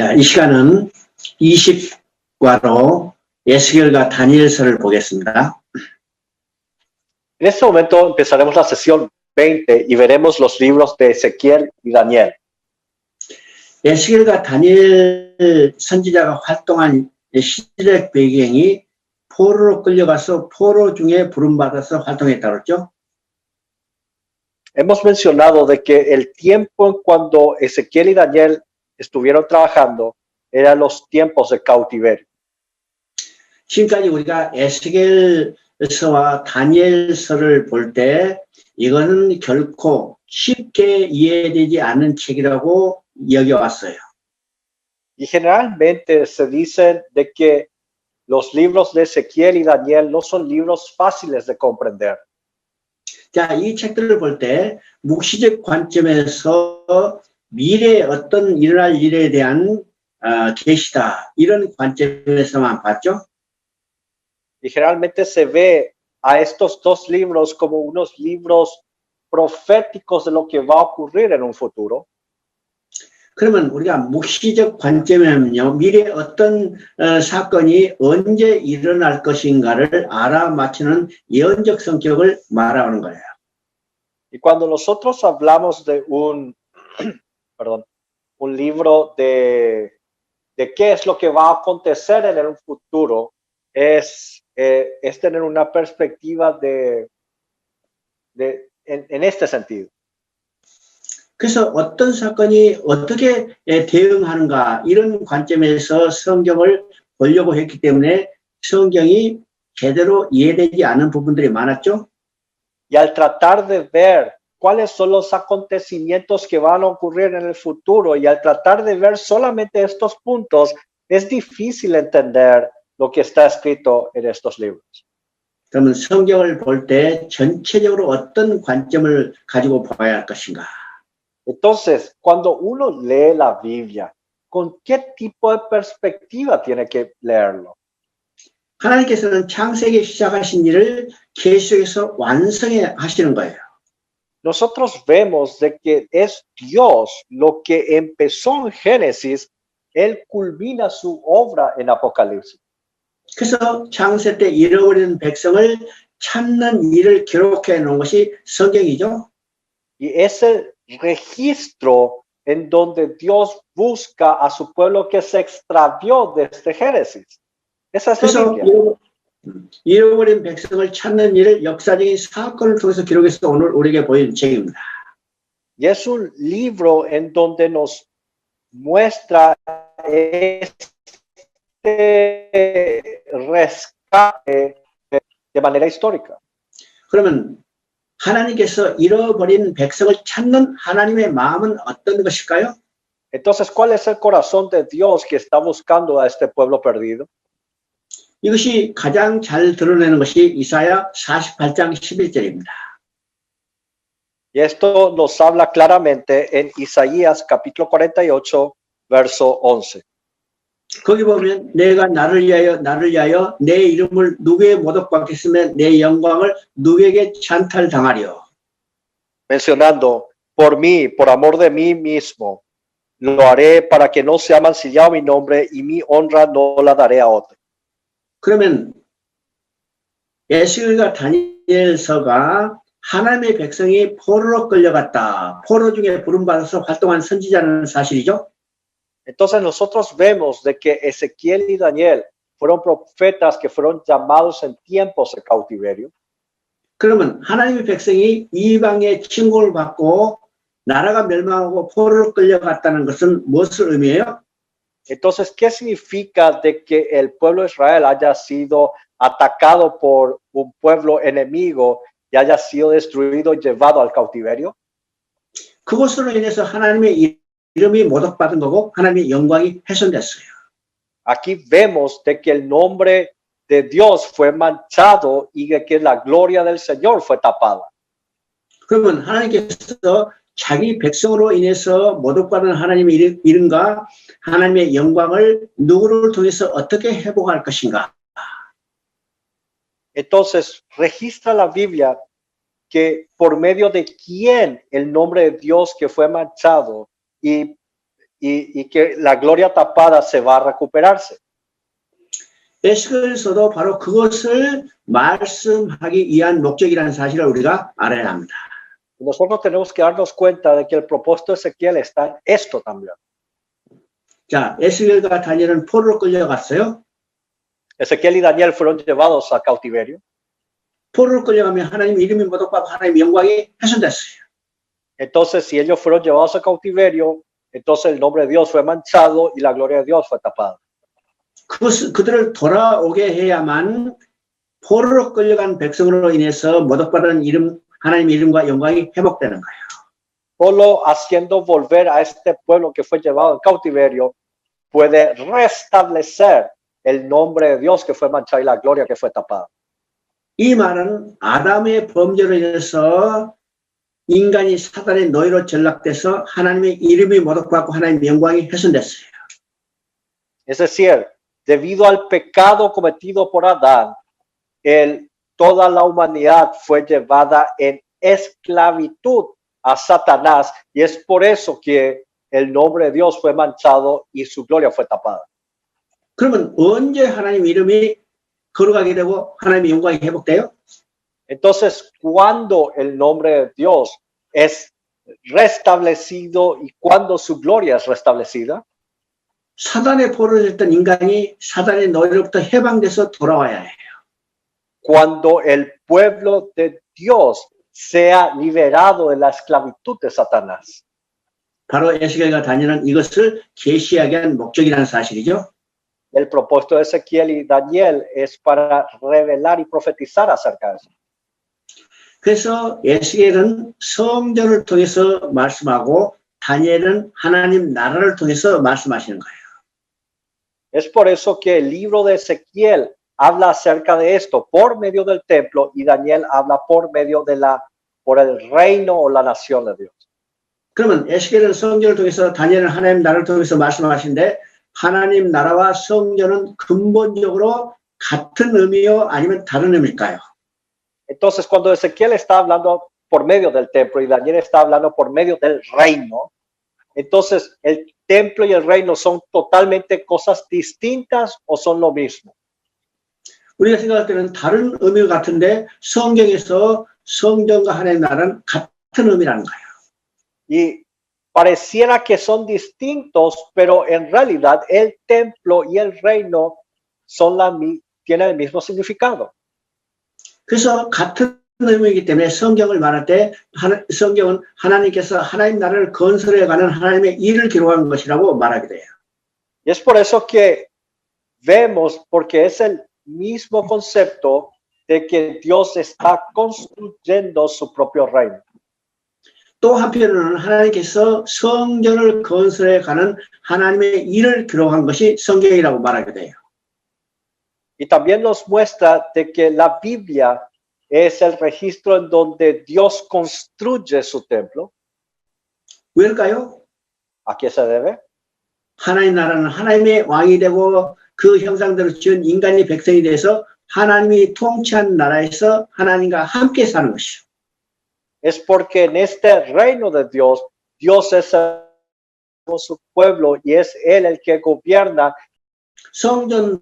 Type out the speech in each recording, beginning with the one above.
자, 이 시간은 20과로 에스겔과 다니엘서를 보겠습니다. En este momento empezaremos la sesión 20 y veremos los libros de Ezequiel y Daniel. 에스겔과 다니엘 선지자가 활동한 시대적 배경이 포로로 끌려가서 포로 중에 부름받아서 활동했다고 했죠. Hemos mencionado de que el tiempo en cuando Ezequiel y Daniel estuvieron trabajando eran los tiempos de cautiverio. 지금까지 우리가 에스겔서와 다니엘서를 볼 때 이거는 결코 쉽게 이해되지 않는 책이라고 여겨왔어요. Y generalmente se dice de que los libros de Ezequiel y Daniel no son libros fáciles de comprender. 자, 이 책들을 볼 때 묵시적 관점에서 미래에 어떤 일어날 일에 대한 계시다 이런 관점에서만 봤죠. Y generalmente se ve a estos dos libros como unos libros proféticos de lo que va a ocurrir en un futuro. 그러면 우리가 묵시적 관점에는요, 미래에 어떤 사건이 언제 일어날 것인가를 알아맞히는 예언적 성격을 말하는 거예요. Y cuando nosotros hablamos de un libro de qué es lo que va a acontecer en un futuro, es tener una perspectiva en este sentido. 그래서 어떤 사건이 어떻게 대응하는가 이런 관점에서 성경을 보려고 했기 때문에 성경이 제대로 이해되지 않은 부분들이 많았죠. Y al tratar de ver cuáles son los acontecimientos que van a ocurrir en el futuro y al tratar de ver solamente estos puntos, es difícil entender lo que está escrito en estos libros. 그러면 성경을 볼 때 전체적으로 어떤 관점을 가지고 봐야 할 것인가? Entonces, cuando uno lee la Biblia, ¿con qué tipo de perspectiva tiene que leerlo? 하나님께서는 창세기 시작하신 일을 계속해서 완성해 하시는 거예요. Nosotros vemos de que es Dios lo que empezó en Génesis, Él culmina su obra en Apocalipsis. 그래서 창세 때 잃어버린 백성을 찾는 일을 기록해 놓은 것이 성경이죠. Y ese registro en donde Dios busca a su pueblo que se extravió desde Génesis. Esa es la Biblia. 잃어버린 백성을 찾는 일을 역사적인 사건을 통해서 기록해서 오늘 우리에게 보여준 책입니다. Y es un libro en donde nos muestra rescate de manera histórica. 그러면 하나님께서 잃어버린 백성을 찾는 하나님의 마음은 어떤 것일까요? Entonces, ¿cuál es el corazón de Dios que está buscando a este pueblo perdido? 이것이 가장 잘 드러내는 것이 이사야 48장 11절입니다. Y esto nos habla claramente en Isaías capítulo 48, verso 11. 거기 보면 내가 나를 위하여 내 이름을 누구의 모독받겠으며 내 영광을 누구에게 찬탈당하리요. Mencionando, por mí, por amor de mí mismo, lo haré para que no sea mancillado mi nombre y mi honra no la daré a otro. 그러면 에스겔과 다니엘서가 하나님의 백성이 포로로 끌려갔다. 포로 중에 부름받아서 활동한 선지자는 사실이죠. Entonces nosotros vemos de que Ezequiel y Daniel fueron profetas que fueron llamados en tiempos de cautiverio. 그러면 하나님의 백성이 이방의 침공을 받고 나라가 멸망하고 포로로 끌려갔다는 것은 무엇을 의미해요? Entonces, ¿qué significa de que el pueblo de Israel haya sido atacado por un pueblo enemigo y haya sido destruido y llevado al cautiverio? 그것으로 인해서 하나님의 이름이 모독받은 거고 하나님의 영광이 훼손됐어요. Aquí vemos de que el nombre de Dios fue manchado y de que la gloria del Señor fue tapada. 그러면 하나님께서 자기 백성으로 인해서 모독받은 하나님의 이름과 하나님의 영광을 누구를 통해서 어떻게 회복할 것인가? Entonces, registra la Biblia que por medio de quién el nombre de Dios que fue manchado y y que la gloria tapada se va a recuperarse. 에스겔서도 바로 그것을 말씀하기 위한 목적이라는 사실을 우리가 알아야 합니다. Nosotros tenemos que darnos cuenta de que el propósito de Ezequiel está en esto también. 자, 에스겔과 다니엘은 포로로 끌려갔어요. Ezequiel y Daniel fueron llevados a cautiverio. 포로로 끌려가면 하나님 이름이 모독받고 하나님 영광이 훼손됐어요. Entonces, si ellos fueron llevados a cautiverio, entonces el nombre de Dios fue manchado y la gloria de Dios fue tapada. 그들을 돌아오게 해야만 포로로 끌려간 백성으로 인해서 모독받은 이름, 하나님의 이름과 영광이 회복되는 거예요. Solo haciendo volver a este pueblo que fue llevado en cautiverio puede restablecer el nombre de Dios que fue manchado y la gloria que fue tapada. 이 말은 아담의 범죄로 인해서 인간이 사단의 노예로 전락돼서 하나님의 이름이 모독받고 하나님의 영광이 훼손됐어요. Es decir, debido al pecado cometido por Adán, toda la humanidad fue llevada en esclavitud a Satanás y es por eso que el nombre de Dios fue manchado y su gloria fue tapada. 그러면 언제 하나님 이름이 거룩하게 되고 하나님의 영광이 회복돼요? Entonces, cuando el nombre de Dios es restablecido y cuando su gloria es restablecida, 사단의 포로로 됐던 인간이 사단의 노예로부터 해방돼서 돌아와야 해요. cuando el pueblo de Dios sea liberado de la esclavitud de Satanás. 바로 에스겔과 다니엘은 이것을 계시하게 한 목적이라는 사실이죠. El propósito de Ezequiel y Daniel es para revelar y profetizar acerca de eso. 그래서 에스겔은 성전을 통해서 말씀하고 다니엘은 하나님 나라를 통해서 말씀하시는 거예요. Es por eso que el libro de Ezequiel habla acerca de esto por medio del templo y Daniel habla por medio de por el reino o la nación de Dios. 그러면 에스겔은 성전을 통해서 다니엘은 하나님 나라를 통해서 말씀하시는데 하나님 나라와 성전은 근본적으로 같은 의미요 아니면 다른 의미일까요? Entonces, cuando Ezequiel está hablando por medio del templo y Daniel está hablando por medio del reino, entonces el templo y el reino son totalmente cosas distintas o son lo mismo. 우리가 생각할 때는 다른 의미가 같은데 성경에서 성전과 하나님 나라는 같은 의미라는 거예요. Y pareciera que son distintos, pero en realidad el templo y el reino tienen el mismo significado. 그래서 같은 의미이기 때문에 성경을 말할 때 성경은 하나님께서 하나님 나라를 건설해가는 하나님의 일을 기록한 것이라고 말하게 돼요. Y es por eso que vemos, porque es el mismo concepto de que Dios está construyendo su propio reino. 또 한편으로는 하나님께서 성전을 건설해가는 하나님의 일을 기록한 것이 성경이라고 말하게 돼요. Y también nos muestra de que la Biblia es el registro en donde Dios construye su templo. 왜일까요? ¿A qué se debe? 하나님 나라는 하나님의 왕이 되고 그 형상대로 지은 인간이 백성이 돼서 하나님이 통치한 나라에서 하나님과 함께 사는 것이죠. Es porque en este reino de Dios, Dios es su pueblo y es Él el que gobierna. 성전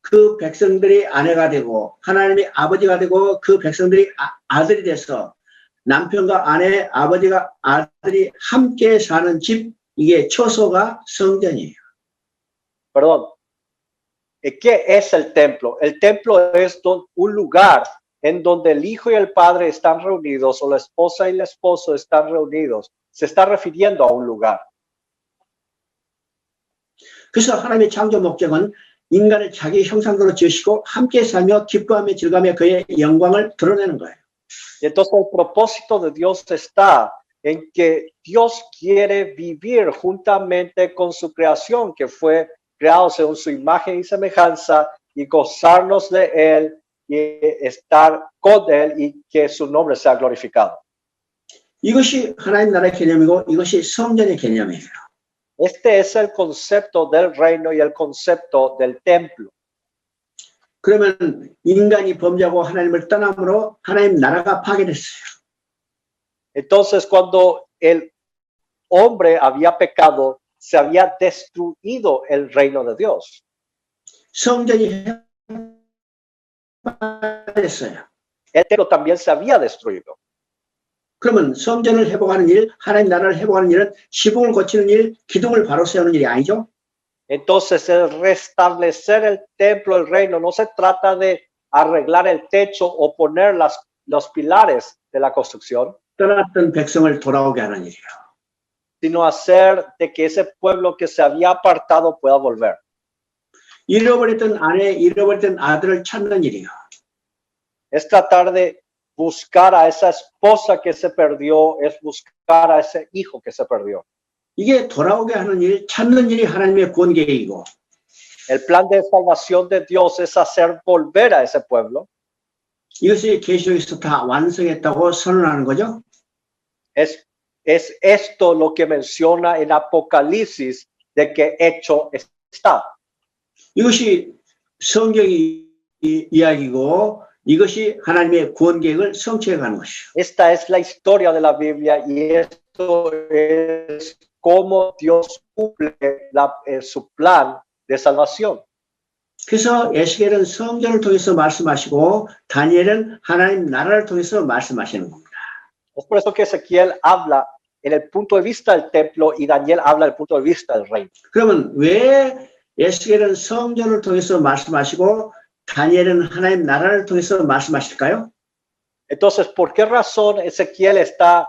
그 백성들이 아내가 되고 하나님의 아버지가 되고 그 백성들이 아들이 돼서 남편과 아내, 아버지가 아들이 함께 사는 집, 이게 초소가 성전이에요. Perdón. ¿Qué es el templo? El templo es un lugar en donde el hijo y el padre están reunidos o la esposa y el esposo están reunidos. Se está refiriendo a un lugar. 그래서 하나님의 창조 목적은 인간을 자기 형상대로 지으시고 함께 살며 기뻐하며 즐거우며 그의 영광을 드러내는 거예요. Entonces el propósito de Dios está en que Dios quiere vivir juntamente con su creación que fue creado según su imagen y semejanza y gozarnos de Él y estar con Él y que su nombre sea glorificado. 이것이 하나님 나라의 개념이고 이것이 성전의 개념이에요. Este es el concepto del reino y el concepto del templo. 그러면 인간이 범죄하고 하나님을 떠남으로 하나님 나라가 파괴됐어요. Entonces, cuando el hombre había pecado, se había destruido el reino de Dios. 성전이 했어요. El templo también se había destruido. 그러면 성전을 회복하는 일, 하나님 나라를 회복하는 일은 지붕을 고치는 일, 기둥을 바로 세우는 일이 아니죠. Entonces, el restablecer el templo, el reino, no se trata de arreglar el techo o poner los pilares de la construcción, 떠났던 백성을 돌아오게 하는 일이에요. sino hacer de que ese pueblo que se había apartado pueda volver. 잃어버렸던 아내, 잃어버렸던 아들을 찾는 일이에요. Es tratar de buscar a esa esposa que se perdió, es buscar a ese hijo que se perdió. 이게 돌아오게 하는 일, 찾는 일이 하나님의 구원 계획이고 El plan de salvación de Dios es hacer volver a ese pueblo. 이것이 계시록에서 다 완성했다고 선언하는 거죠. Es esto lo que menciona en Apocalipsis de que hecho está. 이것이 성경의 이야기고 이것이 하나님의 구원 계획을 성취해 가는 것이죠. Esta es la historia de la Biblia y esto es cómo Dios cumple su plan de salvación. 그래서 에스겔은 성전을 통해서 말씀하시고 다니엘은 하나님 나라를 통해서 말씀하시는 겁니다. Es por eso que Ezequiel habla en el punto de vista del templo y Daniel habla del punto de vista del reino. 그러면 왜 에스겔은 성전을 통해서 말씀하시고 다니엘은 하나님 나라를 통해서 말씀하실까요? Entonces, ¿por qué razón Ezequiel está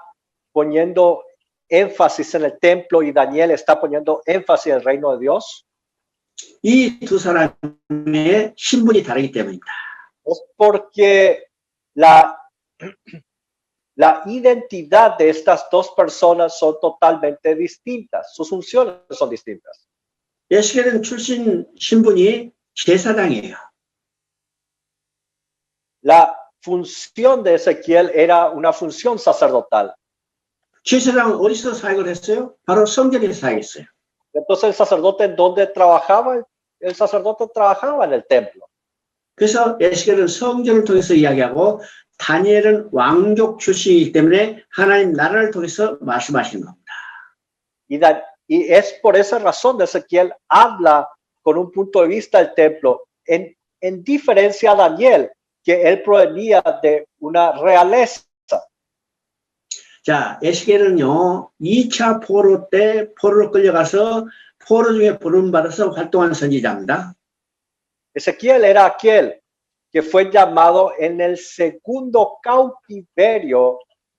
poniendo énfasis en el templo y Daniel está poniendo énfasis en el reino de Dios? 이 두 사람의 신분이 다르기 때문입니다. Es porque la identidad de estas dos personas son totalmente distintas. Sus funciones son distintas. 에스겔은 출신 신분이 제사장이에요. La función de Ezequiel era una función sacerdotal. 제사장은 어디서 사역을 했어요? 바로 성전에서 사역했어요. Entonces, el sacerdote en dónde trabajaba? El sacerdote trabajaba en el templo. 그래서 에스겔은 성전을 통해서 이야기하고 다니엘은 왕족 출신이기 때문에 하나님 나라를 통해서 말씀하시는 겁니다. Y es por esa razón de Ezequiel habla con un punto de vista del templo, en diferencia a Daniel, que él provenía de una realeza. 자, 에스겔은요, 2차 포로 때 포로로 끌려가서 포로 중에 부름받아서 활동한 선지자입니다. Ezequiel era aquel que fue llamado en el segundo cautiverio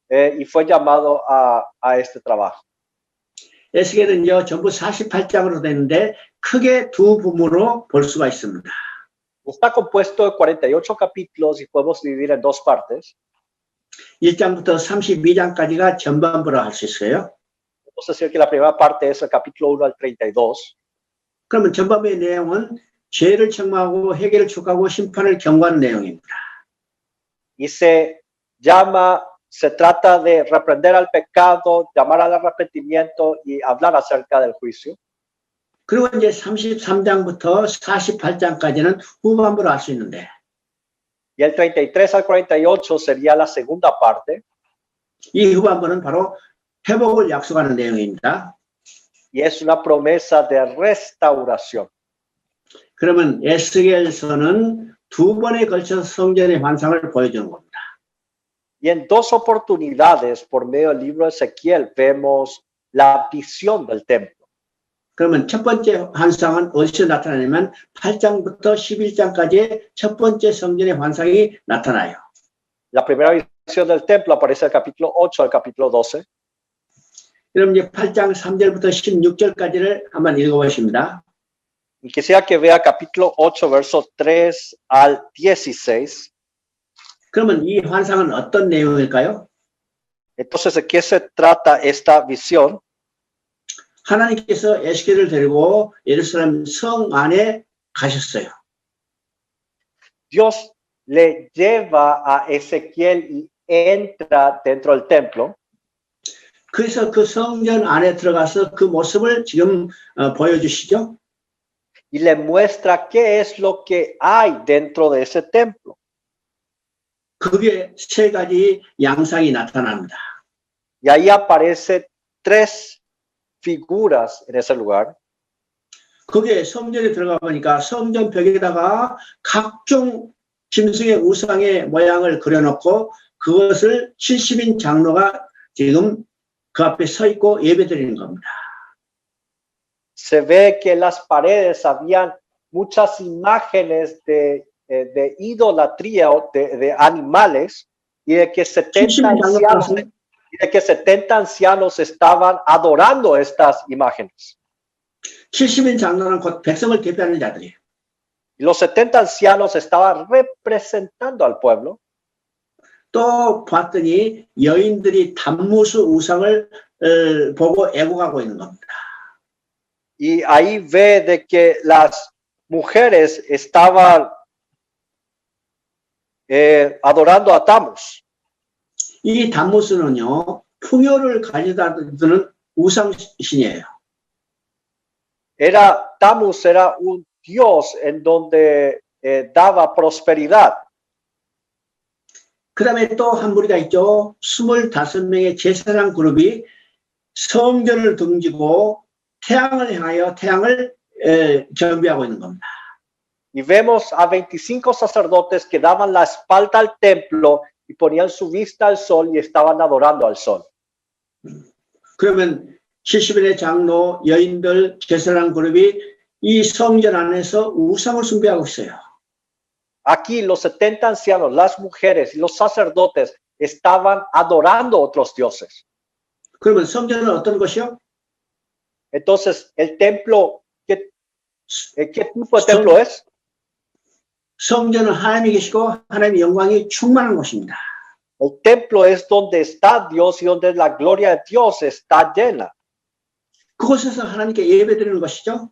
y fue llamado a este trabajo. 에스겔은요, 전부 48장으로 되는데 크게 두 부분으로 볼 수가 있습니다. Está compuesto de 48 capítulos y podemos dividir en dos partes. 1장부터 32장까지가 전반부로 할 수 있어요. Vamos a decir que la primera parte es el capítulo 1 al 32. 그러면 전반부의 내용은 죄를 책망하고 회개를 촉구하고 심판을 경고하는 내용입니다. Y se trata de reprender al pecado, llamar al arrepentimiento y hablar acerca del juicio. 그리고 이제 33장부터 48장까지는 후반부로 할 수 있는데 Y el 33 al 48 sería la segunda parte. 이 후반부는 바로 회복을 약속하는 내용입니다. Y es una promesa de restauración. 그러면 에스겔서는 두 번에 걸쳐서 성전의 환상을 보여주는 겁니다. Y en dos oportunidades por medio del libro de Ezequiel vemos la visión del templo. 그러면 첫 번째 환상은 어디서 나타나냐면 8장부터 11장까지의 첫 번째 성전의 환상이 나타나요. La primera visión del templo aparece del capítulo 8 al capítulo 12. 그럼 이제 8장 3절부터 16절까지를 한번 읽어보십니다. Y quisiera que vea capítulo 8, versos 3 al 16. 그러면 이 환상은 어떤 내용일까요? Entonces, ¿de qué se trata esta visión? 하나님께서 에스겔을 데리고 예루살렘 성 안에 가셨어요. Dios le lleva a Ezequiel y entra dentro del templo. 그래서 그 성전 안에 들어가서 그 모습을 지금 보여주시죠. Y le muestra qué es lo que hay dentro de ese templo. 그게 세 가지 양상이 나타납니다. Y ahí aparece tres figuras en ese lugar. 거기에 성전에 들어가 보니까 성전 벽에다가 각종 짐승의 우상의 모양을 그려놓고 그것을 70인 장로가 지금 그 앞에 서 있고 예배드리는 겁니다. Se ve que en las paredes habían muchas imágenes de idolatría o de animales y de que 70 ancianos estaban adorando estas imágenes. 70인 장로는 곧 백성을 대표하는 자들이에요. Y los 70 ancianos estaban representando al pueblo. 또 봤더니 여인들이 단무수 우상을 보고 애국하고 있는 겁니다. Y ahí ve de que las mujeres estaban adorando a Tammuz. 이 단무수는요, 풍요를 가져다 주는 우상신이에요. Tammuz era un dios en donde daba prosperidad. 그 다음에 또 한 무리가 있죠. 25명의 제사장 그룹이 성전을 등지고 태양을 향하여 태양을 경배하고 있는 겁니다. Y vemos a 25 sacerdotes que daban la espalda al templo y ponían su vista al sol y estaban adorando al sol. 그러면 70인의 장로, 여인들, 제사장 그룹이 이 성전 안에서 우상을 숭배하고 있어요. Aquí los 70 ancianos, las mujeres y los sacerdotes estaban adorando a otros dioses. 그러면 성전은 어떤 것이요? Entonces, el templo, ¿qué tipo de templo es? 성전은 하나님이 계시고 하나님의 영광이 충만한 곳입니다. El templo es donde está Dios y donde la gloria de Dios está llena. 그곳에서 하나님께 예배드리는 것이죠.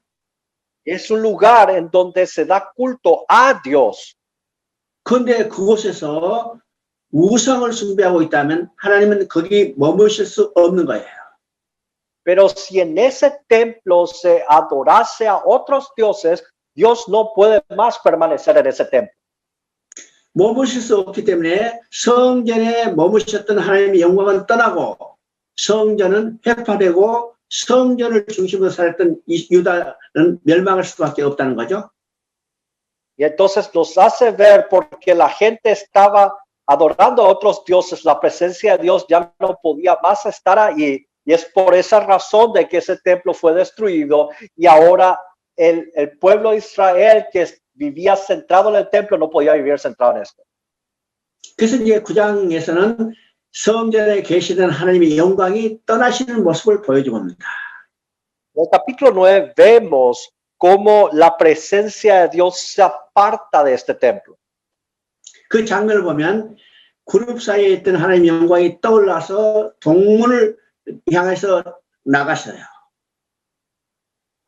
Es un lugar en donde se da culto a Dios. 그런데 그곳에서 우상을 숭배하고 있다면 하나님은 거기 머무실 수 없는 거예요. Pero si en ese templo se adorase a otros dioses, Dios no puede más permanecer en ese templo. 머무실 수 없기 때문에 성전에 머무셨던 하나님의 영광은 떠나고 성전은 회파되고 성전을 중심으로 살았던 유다는 멸망할 수밖에 없다는 거죠. Y entonces nos hace ver porque la gente estaba adorando a otros dioses, la presencia de Dios ya no podía más estar ahí. Y es por esa razón de que ese templo fue destruido y ahora el pueblo de Israel que vivía centrado en el templo no podía vivir centrado en esto. 그래서 이제 9장에서는 성전에 계시던 하나님의 영광이 떠나시는 모습을 보여줍니다. En el capítulo 9 vemos cómo la presencia de Dios se aparta de este templo. 그 장면을 보면 그룹 사이에 있던 하나님의 영광이 떠올라서 동문을 향해서 나갔어요.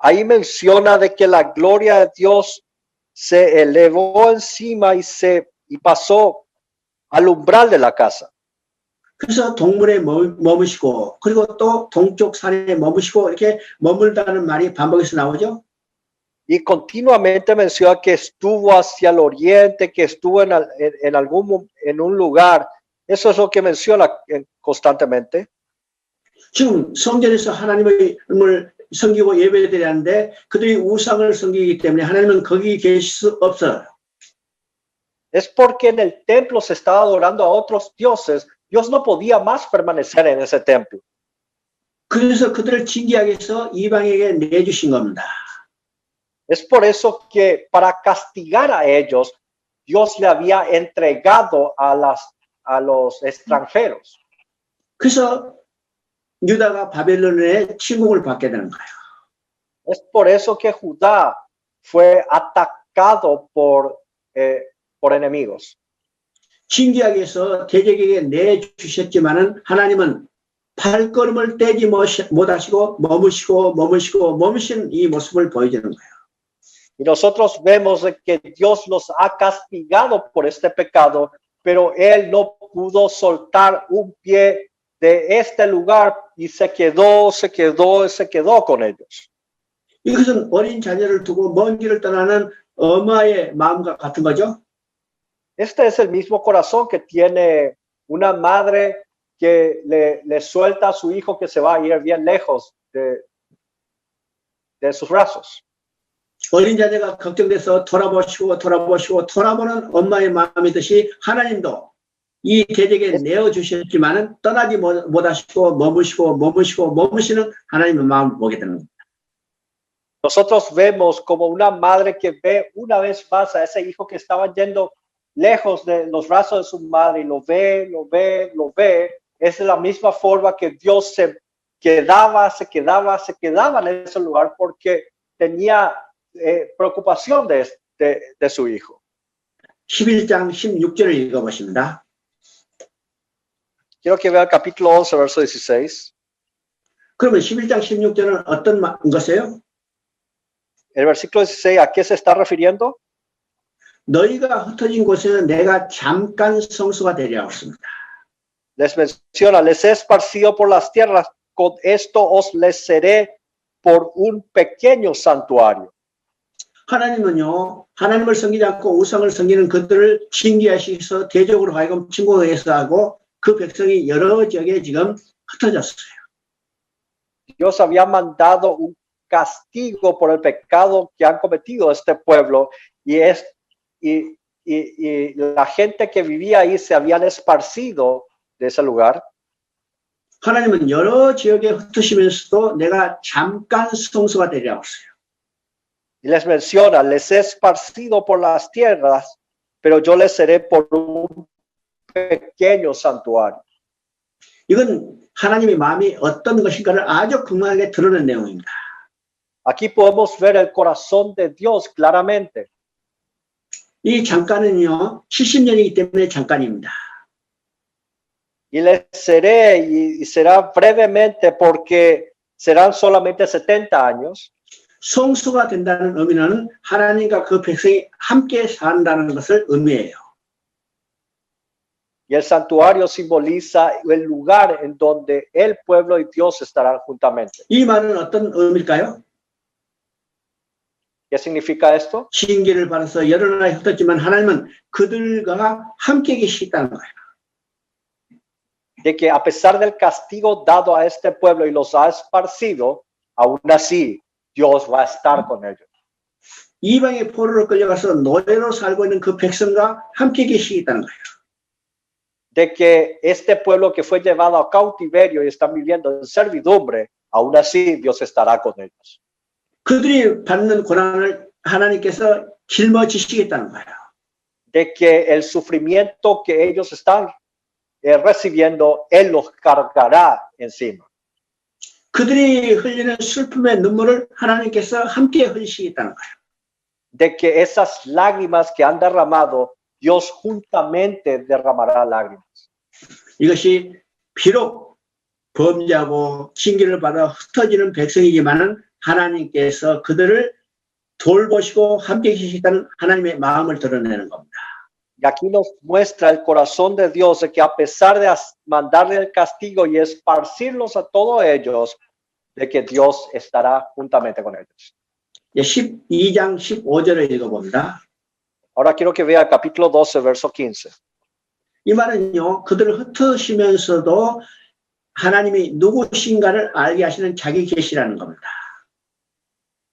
Ahí menciona de que la gloria de Dios se elevó encima y pasó al umbral de la casa. 그래서 동물에 머무시고 그리고 또 동쪽 산에 머무시고 이렇게 머물다는 말이 반복해서 나오죠. Y continuamente menciona que estuvo hacia el oriente, que estuvo en un lugar. Eso es lo que menciona constantemente. 지금 성전에서 하나님을 섬기고 예배드리는데 그들이 우상을 섬기기 때문에 하나님은 거기 계실 수 없어요. Es porque en el templo se estaba adorando a otros dioses. Dios no podía más permanecer en ese templo. 그래서 그들을 징계하기 위해서 이방에게 내주신 겁니다. Es por eso que para castigar a ellos, Dios le había entregado a los extranjeros. 그래서 유다가 바벨론의 침공을 받게 되는 거예요. Es por eso que Judá fue atacado por enemigos. 징계하기 위해서 대적에게 내주셨지만은 하나님은 발걸음을 떼지 못하시고 머무시는 이 모습을 보여주는 거예요. Y nosotros vemos que Dios los ha castigado por este pecado, pero Él no pudo soltar un pie de este lugar y se quedó con ellos. 이것은 어린 자녀를 두고 먼 길을 떠나는 엄마의 마음과 같은 거죠. Este es el mismo corazón que tiene una madre que le suelta a su hijo que se va a ir bien lejos de sus brazos. 어린 자녀가 걱정돼서 돌아보시고 돌아보는 엄마의 마음이듯이 하나님도 이 대적에 내어주셨지만은 떠나지 못하시고 머무시는 하나님의 마음을 보게 되는 겁니다. Nosotros vemos como una madre que ve una vez más a ese hijo que estaba yendo lejos de los brazos de su madre y lo ve. Es de la misma forma que Dios se quedaba en ese lugar porque tenía preocupación de su hijo. 11장 16절을 읽어보십니다. Quiero que vea el capítulo 11, verso 16. 그러면 11장 16절은 어떤 것이에요? El versículo 16, ¿a qué se está refiriendo? 너희가 흩어진 곳에는 내가 잠깐 성소가 되리라 했습니다. Les menciona, les he esparcido por las tierras, con esto os les seré por un pequeño santuario. 하나님은요, 하나님을 섬기지 않고 우상을 섬기는 그들을 징계하시서 대적으로 하여금 침공해서 하고 그 백성이 여러 지역에 지금 흩어졌어요. Dios había mandado un castigo por el pecado que han cometido este pueblo y la gente que vivía ahí se habían esparcido de ese lugar. 하나님은 여러 지역에 흩으시면서도 내가 잠깐 성소가 되리라고 했어요. Y les menciona, les he esparcido por las tierras, pero yo les seré por un pequeño santuario. 이건 하나님의 마음이 어떤 것인가를 아주 분명하게 드러낸 내용입니다. Aquí podemos ver el corazón de Dios claramente. 이 잠깐은요, 70년이기 때문에 잠깐입니다. Y les seré, y será brevemente porque serán solamente 70 años. 성소가 된다는 의미는 하나님과 그 백성이 함께 산다는 것을 의미해요. Y el santuario simboliza el lugar en donde el pueblo y Dios estarán juntamente. 이 말은 어떤 의미일까요? ¿Qué significa esto? 징계를 받아서 여러 나라에 흩었지만 하나님은 그들과 함께 계시다는 거예요. De que a pesar del castigo dado a este pueblo y los ha esparcido, aún así Dios va a estar con ellos. 이방의 포로로 끌려가서 노예로 살고 있는 그 백성과 함께 계시겠다는 거예요. De que este pueblo que fue llevado a cautiverio y están viviendo en servidumbre, aún así Dios estará con ellos. 그들이 받는 고난을 하나님께서 짊어지시겠다는 거예요. De que el sufrimiento que ellos están recibiendo, Él los cargará encima. 그들이 흘리는 슬픔의 눈물을 하나님께서 함께 흘리시겠다는 거예요. De que esas lágrimas que han derramado, Dios juntamente derramará lágrimas. 이것이 비록 범죄하고 징계를 받아 흩어지는 백성이지만은 하나님께서 그들을 돌보시고 함께 계시다는 하나님의 마음을 드러내는 겁니다. Y aquí nos muestra el corazón de Dios de que a pesar de mandarle el castigo y esparcirlos a todos ellos, de que Dios estará juntamente con ellos. 12장 15절을 읽어봅니다. Ahora quiero que vea el capítulo 12, verso 15. 이 말은요, 그들을 흩으시면서도 하나님이 누구신가를 알게 하시는 자기 계시라는 겁니다.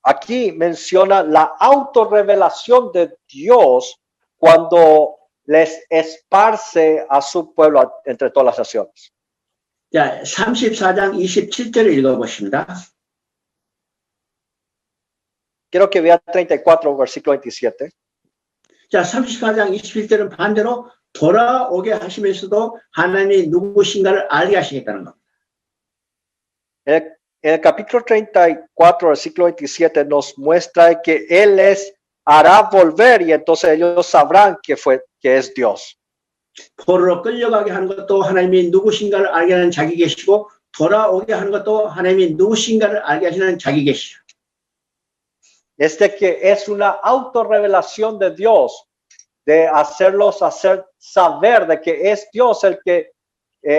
Aquí menciona la autorrevelación de Dios cuando les esparce a su pueblo entre todas las naciones. 자, 34장 27절을 읽어보십니다. Quiero que vea 34, versículo 27. 자, 34장 27절은 반대로 돌아오게 하시면서도 하나님이 누구신가를 알게 하시겠다는 겁니다. En el capítulo 34, versículo 27, nos muestra que Él les hará volver y entonces ellos sabrán que es Dios. 포로로 끌려가게 하는 것도 하나님이 누구신가를 알게 하는 자기 계시고 돌아오게 하는 것도 하나님이 누구신가를 알게 하시는 자기 계시죠. Es de que es una autorrevelación de Dios, de hacerlos saber de que es Dios el que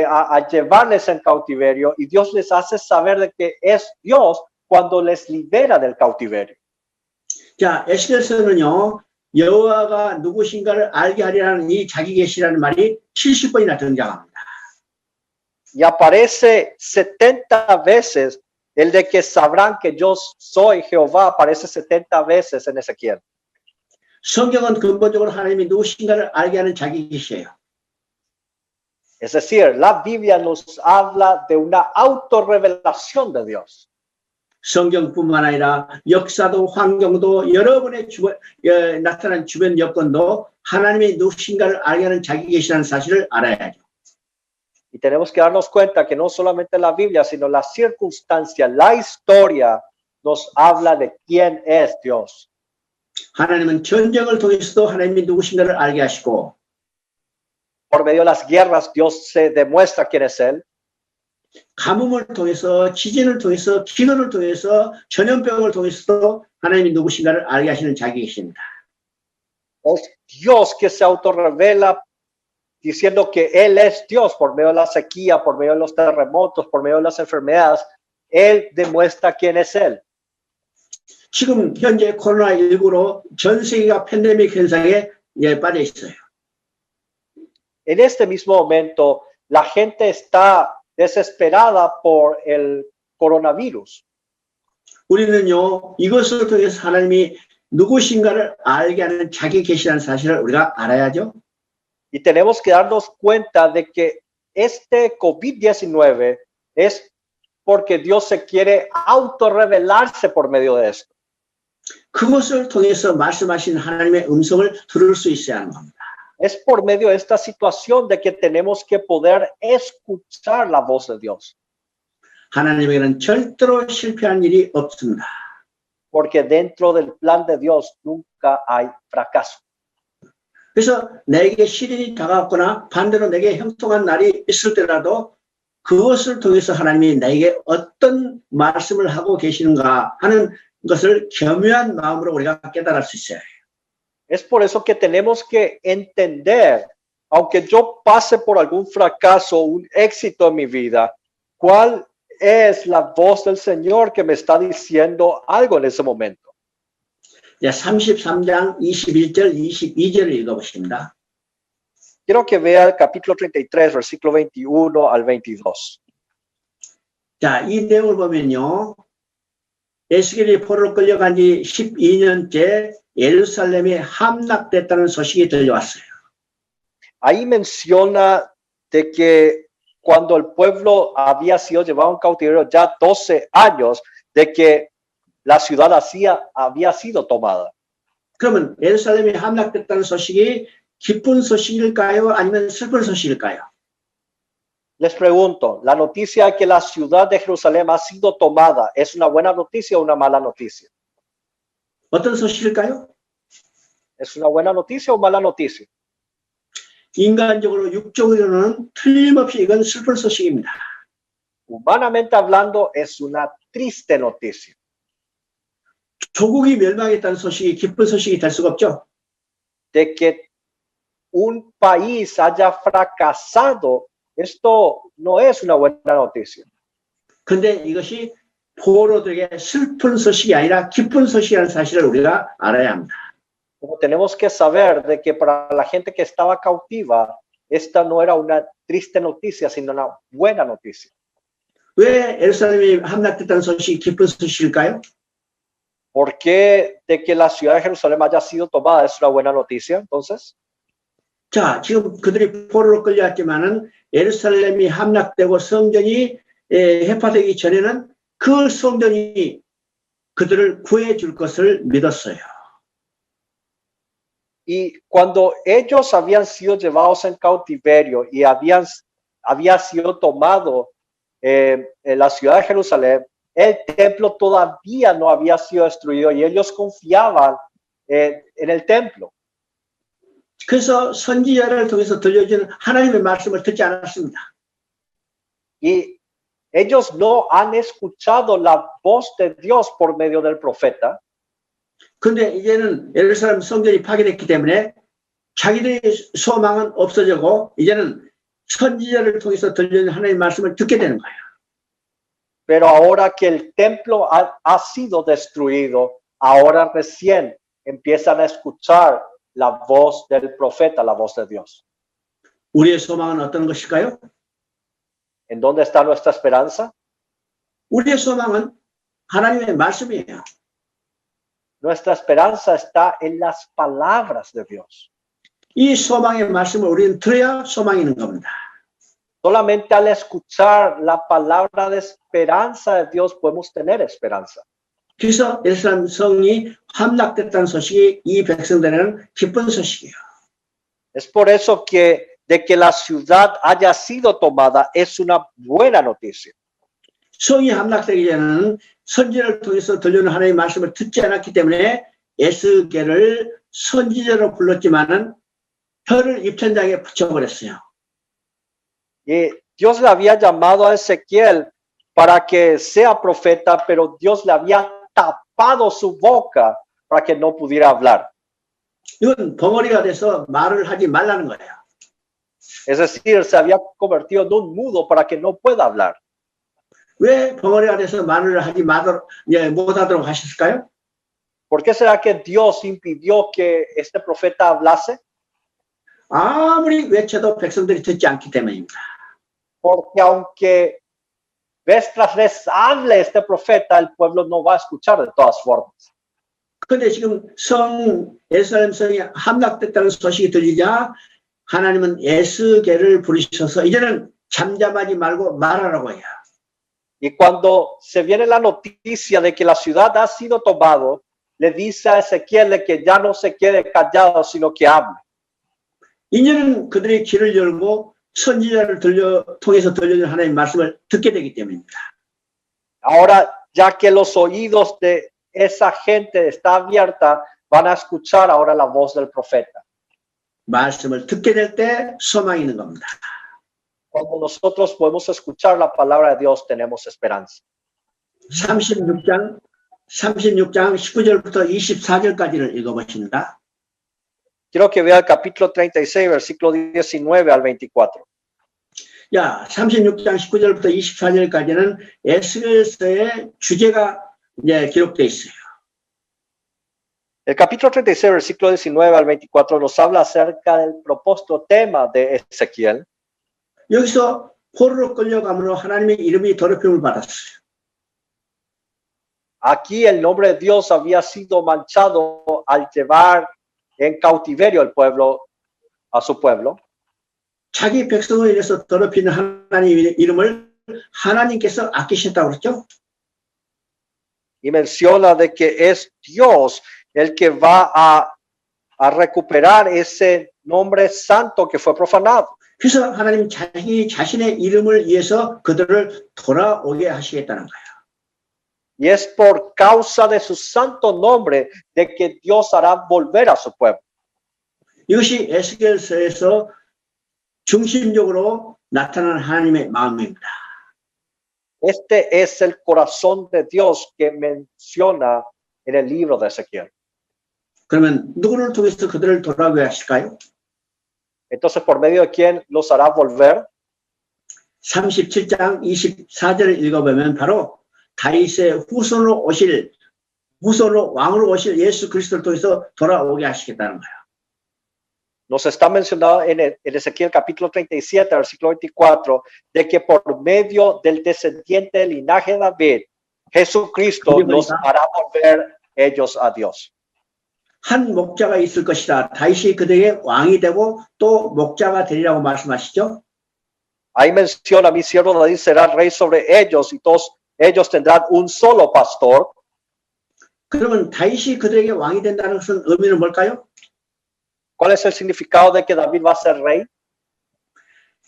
a llevarles en cautiverio y Dios les hace saber de que es Dios cuando les libera del cautiverio. 자, 에스겔서는요, 여호와가 누구신가를 알게 하리라는 이 자기 계시라는 말이 70번이나 등장합니다. Y aparece 70 veces El de que sabrán que yo soy Jehová aparece 70 veces en Ezequiel. 성경은 근본적으로 하나님이 누구신가를 알게 하는 자기 계시예요. Es decir, la Biblia nos habla de una autorrevelación de Dios. 성경뿐만 아니라 역사도 환경도 여러분의 나타난 주변 여건도 하나님이 누구신가를 알게 하는 자기 계시라는 사실을 알아야죠. Y tenemos que darnos cuenta que no solamente la Biblia, sino la circunstancia, la historia nos habla de quién es Dios. 하나님은 전쟁을 통해서도 하나님이 누구신가를 알게 하시고 Por medio de las guerras, Dios se demuestra quién es Él. 가뭄을 통해서 지진을 통해서 기근을 통해서 전염병을 통해서도 하나님이 누구신가를 알게 하시는 자기 계십니다. Es Dios que se autorrevela diciendo que Él es Dios por medio de la sequía, por medio de los terremotos, por medio de las enfermedades. Él demuestra quién es Él. 지금 현재 코로나19로 전 세계가 팬데믹 현상에 빠져 있어요. En este mismo momento, la gente está desesperada por el coronavirus. 우리는요, 이것을 통해서 하나님이 누구신가를 알게 하는 자기 계시라는 사실을 우리가 알아야죠. Y tenemos que darnos cuenta de que este COVID-19 es porque Dios se quiere autorrevelarse por medio de esto. 그것을 통해서 말씀하신 하나님의 음성을 들을 수 있어야 하는 겁니다. Es por medio de esta situación de que tenemos que poder escuchar la voz de Dios. 하나님에게는 절대로 실패한 일이 없습니다. Porque dentro del plan de Dios nunca hay fracaso. 그래서 내게 시련이 다가왔거나 반대로 내게 형통한 날이 있을 때라도 그것을 통해서 하나님이 내게 어떤 말씀을 하고 계시는가 하는 것을 겸유한 마음으로 우리가 깨달을 수 있어요. Es por eso que tenemos que entender, aunque yo pase por algún fracaso, un éxito en mi vida, ¿cuál es la voz del Señor que me está diciendo algo en ese momento? 자, 33장 21절, 22절을 읽어보십니다. Quiero que vea el capítulo 33, versículo 21 al 22. 자, 이 내용을 보면요. 에스겔이 포로로 끌려간 지 12년째 예루살렘이 함락됐다는 소식이 들려왔어요. Ahí menciona de que cuando el pueblo había sido llevado en cautiverio ya 12 años, de que la ciudad había sido tomada. 그러면 예루살렘이 함락됐다는 소식이 기쁜 소식일까요? 아니면 슬픈 소식일까요? Les pregunto, ¿la noticia de que la ciudad de Jerusalén ha sido tomada es una buena noticia o una mala noticia? 어떤 소식일까요? ¿Es una buena noticia o mala noticia? 인간적으로 육적으로는 틀림없이 이건 슬픈 소식입니다. Humanamente hablando, es una triste noticia. 조국이 멸망했다는 소식이 기쁜 소식이 될 수가 없죠. De que un país haya fracasado, esto no es una buena noticia. 근데 이것이 포로들에게 슬픈 소식이 아니라 기쁜 소식이라는 사실을 우리가 알아야 합니다. Como tenemos que saber de que para la gente que estaba cautiva, esta no era una triste noticia, sino una buena noticia. 왜 예루살렘이 함락됐다는 소식이 기쁜 소식일까요? ¿Por qué de que la ciudad de Jerusalén haya sido tomada es una buena noticia, entonces? 자, 지금 그들이 포로로 끌려왔지만은 예루살렘이 함락되고 성전이 해파되기 전에는 그 성전이 그들을 구해 줄 것을 믿었어요. Y cuando ellos habían sido llevados en cautiverio y había sido tomado la ciudad de Jerusalén, el templo todavía no había sido destruido y ellos confiaban en el templo. 그래서 선지자를 통해서 들려주는 하나님의 말씀을 듣지 않았습니다. Y ellos no han escuchado la voz de Dios por medio del profeta. 근데 이제는 예루살렘 성전이 파괴됐기 때문에 자기들의 소망은 없어지고 이제는 선지자를 통해서 들려주는 하나님의 말씀을 듣게 되는 거예요. Pero ahora que el templo ha sido destruido, ahora recién empiezan a escuchar la voz del profeta, la voz de Dios. 우리의 소망은 어떤 것일까요? ¿En dónde está nuestra esperanza? 우리의 소망은 하나님의 말씀이에요. Nuestra esperanza está en las palabras de Dios. 이 소망의 말씀을 우리는 들어야 소망이 있는 겁니다. Solamente al escuchar la palabra de esperanza de Dios podemos tener esperanza. 그래서 예루살렘 성이 함락됐다는 소식이 이 백성들에게는 기쁜 소식이에요. Es por eso que de que la ciudad haya sido tomada es una buena noticia. 성이 함락되기 전에는 선지자를 통해서 들려오는 하나님의 말씀을 듣지 않았기 때문에 에스겔을 선지자로 불렀지만은 혀를 입천장에 붙여버렸어요. Y Dios le había llamado a Ezequiel para que sea profeta, pero Dios le había tapado su boca para que no pudiera hablar. 이건 벙어리가 돼서 말을 하지 말라는 거예요. Es decir, se había convertido en un mudo para que no pueda hablar. 왜 벙어리가 돼서 말을 하지 못하도록 하셨을까요? ¿Por qué será que Dios impidió que este profeta hablase? 아무리 외쳐도 백성들이 듣지 않기 때문입니다. Porque aunque vez tras vez hable este profeta, el pueblo no va a escuchar de todas formas. 그런데 지금 예루살렘 성이 함락됐다는 소식이 들리자 하나님은 에스겔을 부르셔서 이제는 잠잠하지 말고 말하라고 해요. Y cuando se viene la noticia de que la ciudad ha sido tomado, le dice a Ezequiel que ya no se quede callado, sino que hable. 이제는 그들의 귀를 열고 선지자를 통해서 들려주는 하나님의 말씀을 듣게 되기 때문입니다. Ahora, ya que los oídos de esa gente está abierta, van a escuchar ahora la voz del profeta. 말씀을 듣게 될 때 소망이 있는 겁니다. Cuando nosotros podemos escuchar la palabra de Dios, tenemos esperanza. 36장 19절부터 24절까지를 읽어보십니다. Quiero que vea el capítulo 36, versículo 19 al 24. 야, 36장 19절부터 24절까지는 에스겔서의 주제가 기록되어 있어요. El capítulo 36, versículo 19 al 24 nos habla acerca del propósito tema de Ezequiel. 여기서 포로로 끌려감으로 하나님의 이름이 더럽힘을 받았어요. Aquí el nombre de Dios había sido manchado al llevar en cautiverio el pueblo a su pueblo. 자기 백성을 인해서 더럽히는 하나님의 이름을 하나님께서 아끼셨다고 그랬죠. Y menciona de que es Dios el que va a recuperar ese nombre santo que fue profanado. 그래서 하나님 자신의 이름을 위해서 그들을 돌아오게 하시겠다는 거예요. Y es por causa de su santo nombre de que Dios hará volver a su pueblo. 이것이 에스겔서에서 중심적으로 나타난 하나님의 마음입니다. Este es el corazón de Dios que menciona en el libro de Ezequiel. 그러면 누구를 통해서 그들을 돌아오게 하실까요? Entonces, ¿por medio de quién los hará volver? 37장 24절을 읽어보면 바로 다윗의 후손으로 왕으로 오실 예수 그리스도를 통해서 돌아오게 하시겠다는 거예요. Nos está mencionado en Ezequiel capítulo 37, versículo 24, de que por medio del descendiente del linaje de David, Jesucristo los hará volver ellos a Dios. 한 목자가 있을 것이다. 다윗이 그들에게 왕이 되고 또 목자가 되리라고 말씀하시죠. Ahí menciona, mi siervo David será rey sobre ellos y todos ellos tendrán un solo pastor. 그러면 다윗이 그들에게 왕이 된다는 것은 의미는 뭘까요? ¿Cuál es el significado de que David va a ser rey?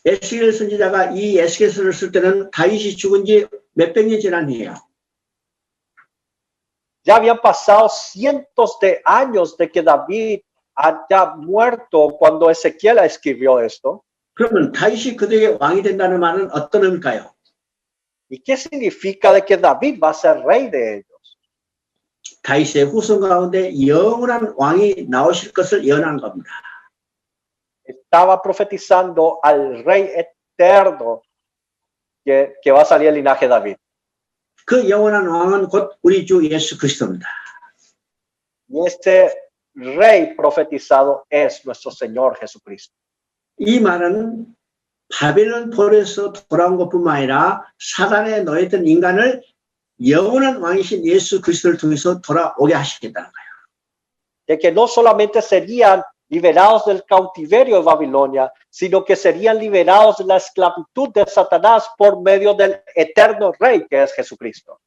에스겔 선지자가 이 에스겔서를 쓸 때는 다윗이 죽은 지 몇백 년 지난 후이에요. Ya habían pasado cientos de años de que David haya muerto cuando Ezequiel escribió esto. 그러면 다윗이 그들에게 왕이 된다는 말은 어떤 의미일까요? ¿Y qué significa de que David va a ser rey de ellos? 다윗의 후손 가운데 영원한 왕이 나오실 것을 예언한 겁니다. Estaba profetizando al rey eterno que va a salir del linaje de David. 그 영원한 왕은 곧 우리 주 예수 그리스도입니다. Y este rey profetizado es nuestro Señor Jesucristo. 이 말은 바벨론 포로에서 돌아온 것뿐만 아니라 사단에 놓였던 인간을 영원한 왕이신 예수 그리스도를 통해서 돌아오게 하시겠다는 거예요. De que no solamente serían liberados del cautiverio de Babilonia, sino que serían liberados de la esclavitud de Satanás por medio del eterno Rey que es Jesucristo.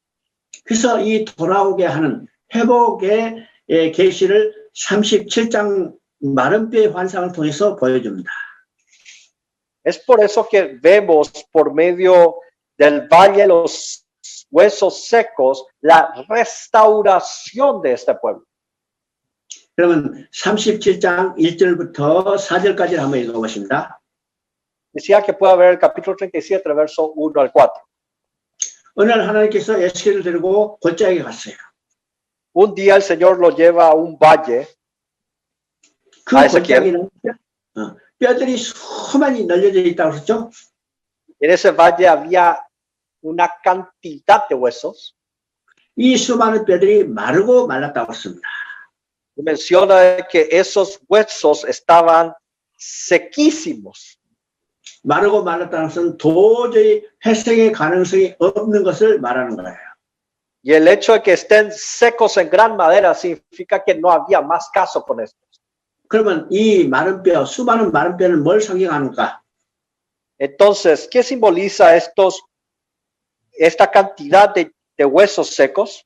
그래서 이 돌아오게 하는 회복의 계시를 37장 마른뼈의 환상을 통해서 보여줍니다. Es por eso que vemos por medio del valle de los huesos secos la restauración de este pueblo. 그러면 37장 1절부터 4절까지 한번 읽어보십니다. Decía que puede haber el capítulo 37, verso 1 al 4. 어느 날 하나님께서 에스겔을 데리고 골짜기에 갔어요. Un día el Señor lo lleva a un valle. 그 골짜기는 뼈들이 수많이 널려져 있다고 그랬죠. En ese valle había una cantidad de huesos. 이 수많은 뼈들이 마르고 말랐다고 했습니다. Menciona que esos huesos estaban sequísimos. 마르고 말랐다는 것은 도저히 회생의 가능성이 없는 것을 말하는 거예요. Y el hecho de que estén secos en gran madera significa que no había más caso con esto. 그러면 이 마른 뼈, 수많은 마른 뼈는 뭘 상징하는가? Entonces, ¿qué simboliza esta cantidad de huesos secos?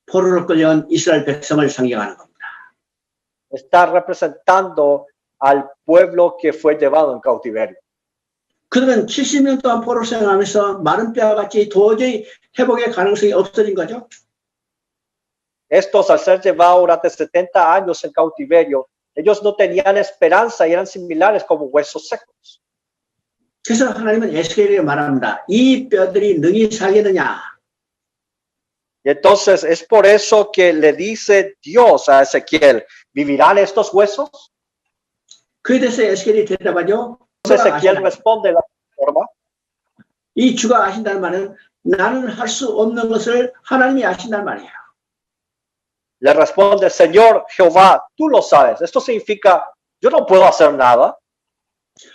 포로로 끌려온 이스라엘 백성을 상징하는 겁니다. Está representando al pueblo que fue llevado en cautiverio. 그들은 70년 동안 포로 생활하면서 마른 뼈와 같이 도저히 회복의 가능성이 없어진 거죠. Estos, al ser llevados durante 70 años en cautiverio, ellos no tenían esperanza y eran similares como huesos secos. 그래서 하나님은 에스겔에게 말합니다. 이 뼈들이 능히 살겠느냐? Y entonces es por eso que le dice Dios a Ezequiel, ¿vivirán estos huesos? 그에 대해서 에스겔이 대답하죠. Entonces Ezequiel responde de la forma. 이 주가 아신다는 말은 나는 할 수 없는 것을 하나님이 아신다는 말이에요. Le responde, Señor Jehová, tú lo sabes. Esto significa, yo no puedo hacer nada.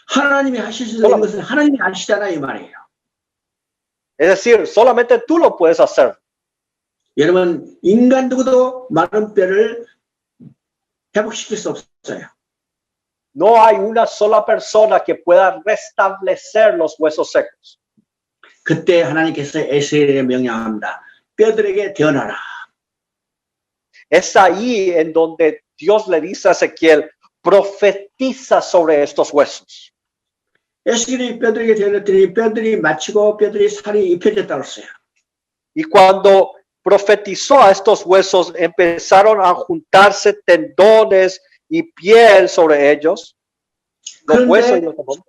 하나님이 하실 수 있는 것은 하나님이 아시잖아요, 이 말이에요. Es decir, solamente tú lo puedes hacer. 여러분, 인간 누구도 마른 뼈를 회복시킬 수 없어요. No hay una sola persona que pueda restablecer los huesos secos. 그때 하나님께서 에스겔에게 명령합니다. 뼈들에게 대언하라. Es ahí en donde Dios le dice a Ezequiel, profetiza sobre estos huesos. 에스겔이 뼈들에게 대언했더니 뼈들이 맺히고 뼈들이 살이 입혀졌다고 했어요. Y cuando profetizó a estos huesos, empezaron a juntarse tendones y piel sobre ellos. Los huesos y los tendones.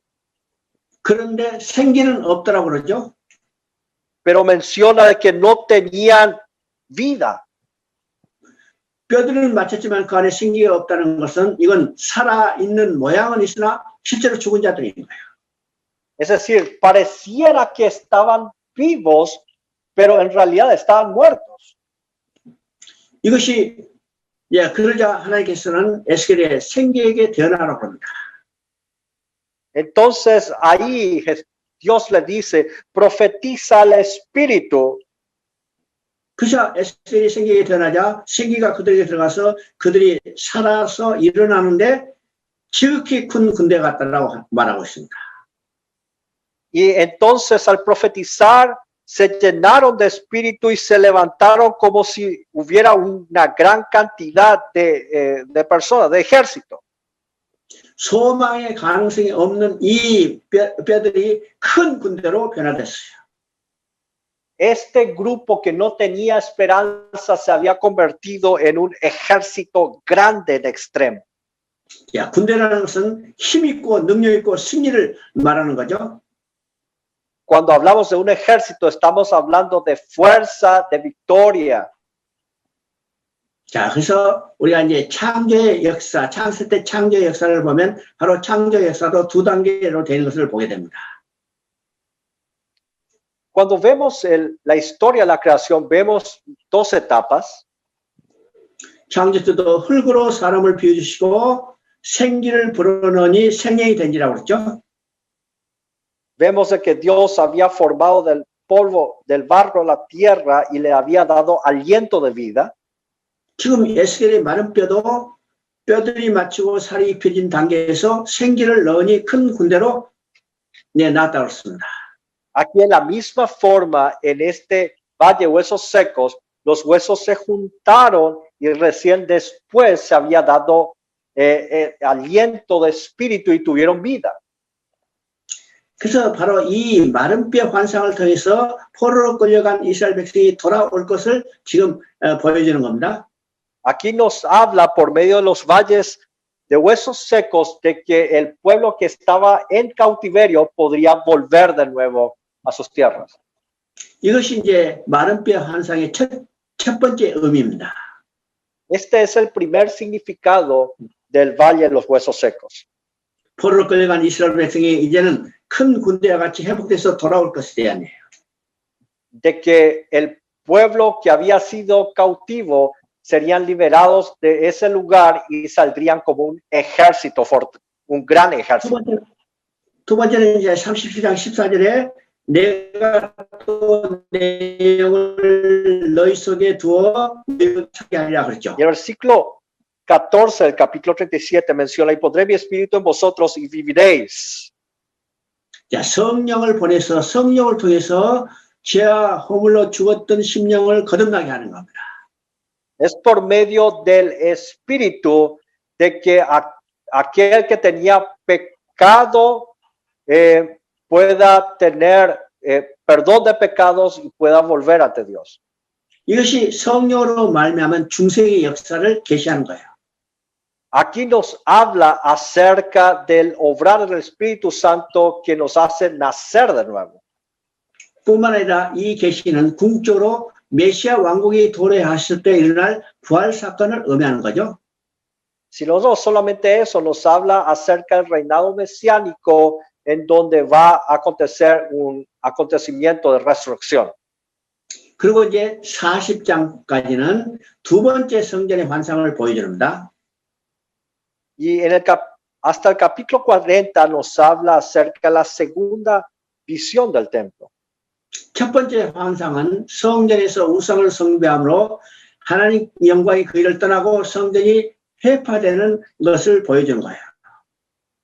그런데 생기는 없더라고 그러죠. Pero menciona de que no tenían vida. 뼈들은 맞췄지만 그 안에 생기가 없다는 것은 이건 살아있는 모양은 있으나 실제로 죽은 자들인 거예요. Es decir, pareciera que estaban vivos, pero en realidad estaban muertos. 이것이 그러자 하나님께서는 에스겔의 생기에게 대언하라고 합니다. Entonces ahí Dios le dice, profetiza al espíritu. 그래서 에스겔이 생기에게 대언하자 생기가 그들에게 들어가서 그들이 살아서 일어나는데 지극히 큰 군대가 같다라고 말하고 있습니다. Y entonces al profetizar se llenaron de espíritu y se levantaron como si hubiera una gran cantidad de personas, de ejército. 소망의 가능성이 없는 이 뼈들이 큰 군대로 변화됐어요. Este grupo que no tenía esperanza se había convertido en un ejército grande en extremo. 군대라는 것은 힘 있고 능력 있고 승리를 말하는 거죠. Cuando hablamos de un ejército, estamos hablando de fuerza, de victoria. 자, 그래서 우리가 이제 창조의 역사, 창세 때 창조의 역사를 보면 바로 창조의 역사도 두 단계로 되는 것을 보게 됩니다. Cuando vemos la historia de la creación, vemos dos etapas. 창조 때도 흙으로 사람을 비워주시고 생기를 불어넣으니 생명이 된지라고 그랬죠. vemos de que Dios había formado del polvo, del barro la tierra y le había dado aliento de vida. 지금 에스겔의 마른 뼈도 뼈들이 맞추고 살이 입혀진 단계에서 생기를 넣으니 큰 군대로 나왔다고 했습니다. Aquí en la misma forma, en este valle de huesos secos, los huesos se juntaron y recién después se había dado aliento de espíritu y tuvieron vida. 그래서 바로 이 마른 뼈 환상을 통해서 포로로 끌려간 이스라엘 백성이 돌아올 것을 지금 보여주는 겁니다. Aquí nos habla por medio de los valles de huesos secos de que el pueblo que estaba en cautiverio podría volver de nuevo a sus tierras. 이것이 이제 마른 뼈 환상의 첫 번째 의미입니다. Este es el primer significado del valle de los huesos secos. 포로로 끌려간 이스라엘 백성이 이제는 큰 군대와 같이 회복돼서 돌아올 것에 대한이에요. De que el pueblo que había sido cautivo serían liberados de ese lugar y saldrían como un ejército fuerte, un gran ejército. 두 번째는 이제 37장 14절에 내가 또 내 영을 너희 속에 두어 너희를 찾게 하리라 그랬죠. Y el versículo 14 del capítulo 37 menciona, y pondré mi espíritu en vosotros y viviréis. 자, 성령을 보내서 성령을 통해서 죄와 허물로 죽었던 심령을 거듭나게 하는 겁니다. Es por medio del espíritu de que aquel que tenía pecado pueda tener perdón de pecados y pueda volver ante Dios. 이것이 성령으로 말미암은 중생의 역사를 계시하는 거예요. Aquí nos habla acerca del obrar del Espíritu Santo que nos hace nacer de nuevo. 뿐만 아니라 이 계시는 궁극적으로 메시아 왕국이 도래하실 때 일어날 부활 사건을 의미하는 거죠. Sino no solamente eso, nos habla acerca del reinado mesiánico en donde va a acontecer un acontecimiento de resurrección. 그리고 이제 40장까지는 두 번째 성전의 환상을 보여줍니다. Y en hasta el capítulo 40 nos habla acerca de la segunda visión del templo. 첫 번째 환상은 성전에서 우상을 숭배함으로 하나님 영광이 그이를 떠나고 성전이 회파되는 것을 보여주는 거예요.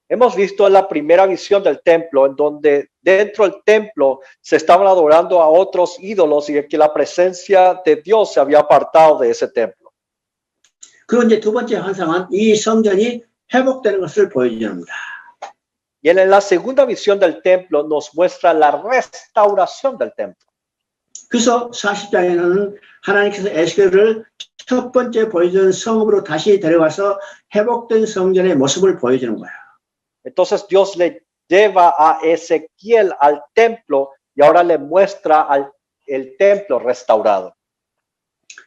Hemos visto en la primera visión del templo, en donde dentro del templo se estaban adorando a otros ídolos y que la presencia de Dios se había apartado de ese templo. 그리고 이제 두 번째 환상은 이 성전이 회복되는 것을 보여줍니다. Y en la segunda visión del templo nos muestra la restauración del templo. 그래서 40장에는 하나님께서 에스겔을 첫 번째 보여준 성읍으로 다시 데려와서 회복된 성전의 모습을 보여주는 거예요. Entonces Dios le lleva a Ezequiel al templo y ahora le muestra el templo restaurado.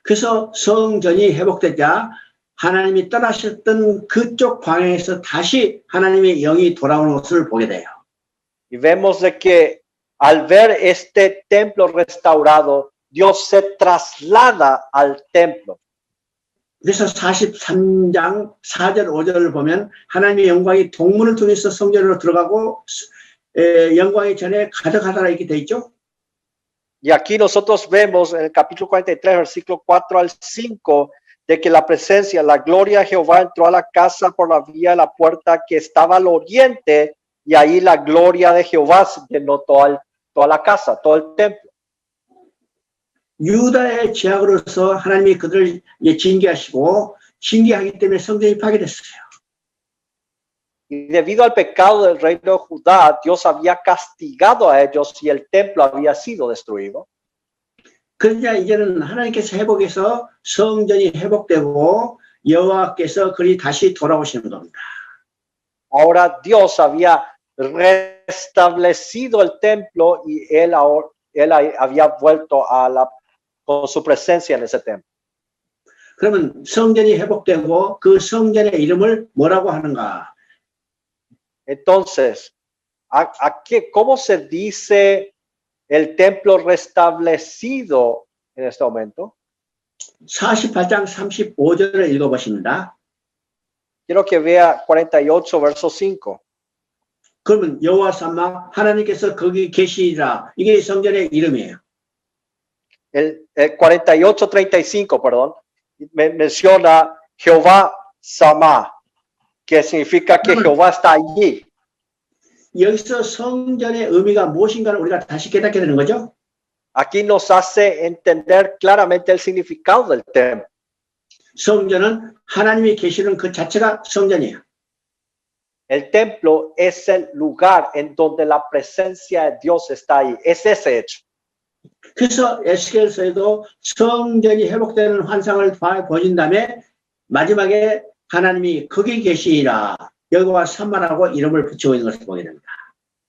그래서 성전이 회복되자 하나님이 떠나셨던 그쪽 방향에서 다시 하나님의 영이 돌아오는 것을 보게 돼요. Y vemos de que al ver este templo restaurado, Dios se traslada al templo. 그래서 43장 4절 5절을 보면 하나님의 영광이 동문을 통해서 성전으로 들어가고 영광이 전에 가득하다라 이렇게 돼 있죠. Y aquí nosotros vemos en el capítulo 43, versículo 4 al 5, de que la presencia, la gloria de Jehová entró a la casa por la vía de la puerta que estaba al oriente, y ahí la gloria de Jehová se llenó toda la casa, todo el templo. 유다의 죄악으로서 하나님이 그들을 징계하시고 징계하기 때문에 성전이 파괴됐어요. Y debido al pecado del reino de Judá, Dios había castigado a ellos y el templo había sido destruido. 그러자 이제는 하나님께서 회복해서 성전이 회복되고 여호와께서 그리 다시 돌아오시는 겁니다. Ahora Dios había restablecido el templo y él había vuelto con su presencia en ese templo. 그러면 성전이 회복되고 그 성전의 이름을 뭐라고 하는가? Entonces, ¿cómo se dice el templo restablecido en este momento? 48장 35절을 읽어보십니다. Quiero que vea 48, verso 5. 그러면 여호와 삼마 하나님께서 거기 계시리라. 이게 성전의 이름이에요. El 48:35, perdón, menciona Jehová Sama, que significa que Jehová está allí. 여기서 성전의 의미가 무엇인가를 우리가 다시 깨닫게 되는 거죠. Aquí nos hace entender claramente el significado del templo. 성전은 하나님이 계시는 그 자체가 성전이에요. El templo es el lugar en donde la presencia de Dios está ahí. Es ese hecho. 그래서 에스겔서에도 성전이 회복되는 환상을 보여준 다음에 마지막에 하나님이 거기 계시리라. 여호와 삼마라고 이름을 붙이고 있는 것을 보게 됩니다.